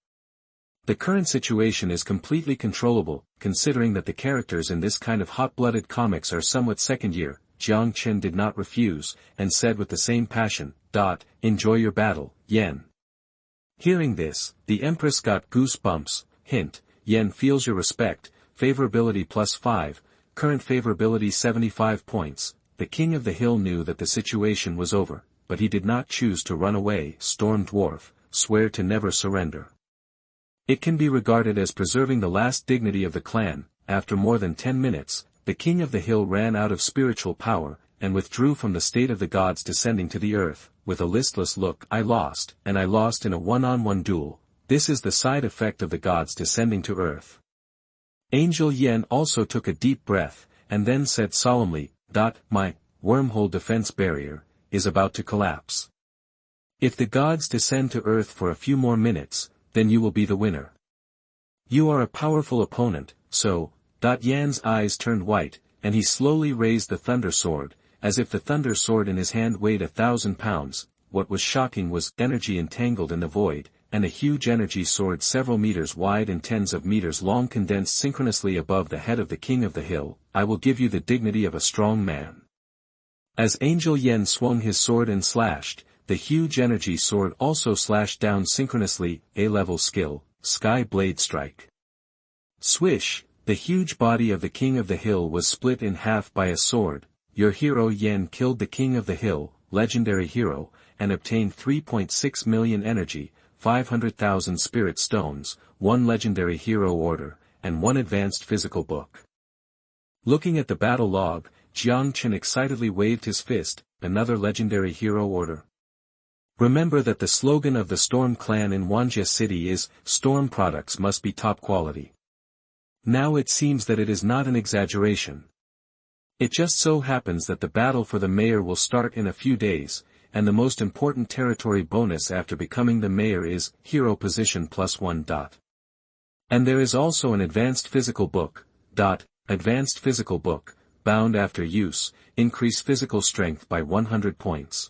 The current situation is completely controllable, considering that the characters in this kind of hot-blooded comics are somewhat second-year. Jiang Chen did not refuse, and said with the same passion, Enjoy your battle, Yan. Hearing this, the Empress got goosebumps. Hint, Yan feels your respect, favorability +5, current favorability 75 points. The king of the hill knew that the situation was over, but he did not choose to run away. Storm dwarf, swear to never surrender. It can be regarded as preserving the last dignity of the clan. After more than 10 minutes, the king of the hill ran out of spiritual power, and withdrew from the state of the gods descending to the earth. With a listless look, I lost, and I lost in a one-on-one duel. This is the side effect of the gods descending to earth. Angel Yen also took a deep breath, and then said solemnly, My wormhole defense barrier is about to collapse. If the gods descend to earth for a few more minutes, then you will be the winner. You are a powerful opponent, so. Yan's eyes turned white, and he slowly raised the thunder sword, as if the thunder sword in his hand weighed 1,000 pounds. What was shocking was energy entangled in the void, and a huge energy sword several meters wide and tens of meters long condensed synchronously above the head of the king of the hill. I will give you the dignity of a strong man. As Angel Yen swung his sword and slashed, the huge energy sword also slashed down synchronously. A-level skill, Sky Blade Strike. Swish, the huge body of the king of the hill was split in half by a sword. Your hero Yen killed the king of the hill, legendary hero, and obtained 3.6 million energy, 500,000 spirit stones, 1 legendary hero order, and 1 advanced physical book. Looking at the battle log, Jiang Chen excitedly waved his fist. Another legendary hero order. Remember that the slogan of the Storm clan in Wanjie City is, Storm products must be top quality. Now it seems that it is not an exaggeration. It just so happens that the battle for the mayor will start in a few days, and the most important territory bonus after becoming the mayor is, hero position +1. And there is also an advanced physical book. Advanced physical book, bound after use, increase physical strength by 100 points.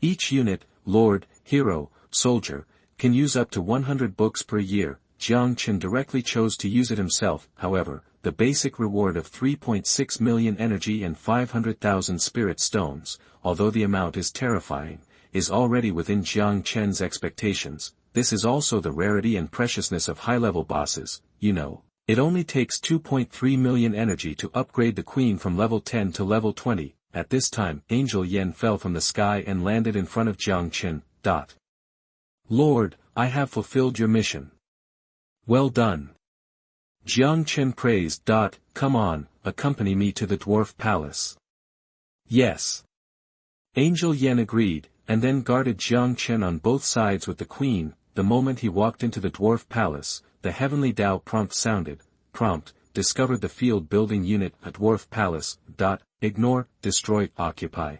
Each unit, lord, hero, soldier, can use up to 100 books per year. Jiang Chen directly chose to use it himself. However, the basic reward of 3.6 million energy and 500,000 spirit stones, although the amount is terrifying, is already within Jiang Chen's expectations. This is also the rarity and preciousness of high-level bosses. It only takes 2.3 million energy to upgrade the queen from level 10 to level 20. At this time, Angel Yen fell from the sky and landed in front of Jiang Chen. Lord, I have fulfilled your mission. Well done. Jiang Chen praised. Come on, accompany me to the dwarf palace. Yes. Angel Yen agreed, and then guarded Jiang Chen on both sides with the queen. The moment he walked into the dwarf palace, the heavenly Tao prompt sounded. Prompt, discovered the field building unit at dwarf palace. Ignore, destroy, occupy.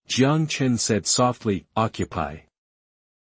Jiang Chen said softly, occupy.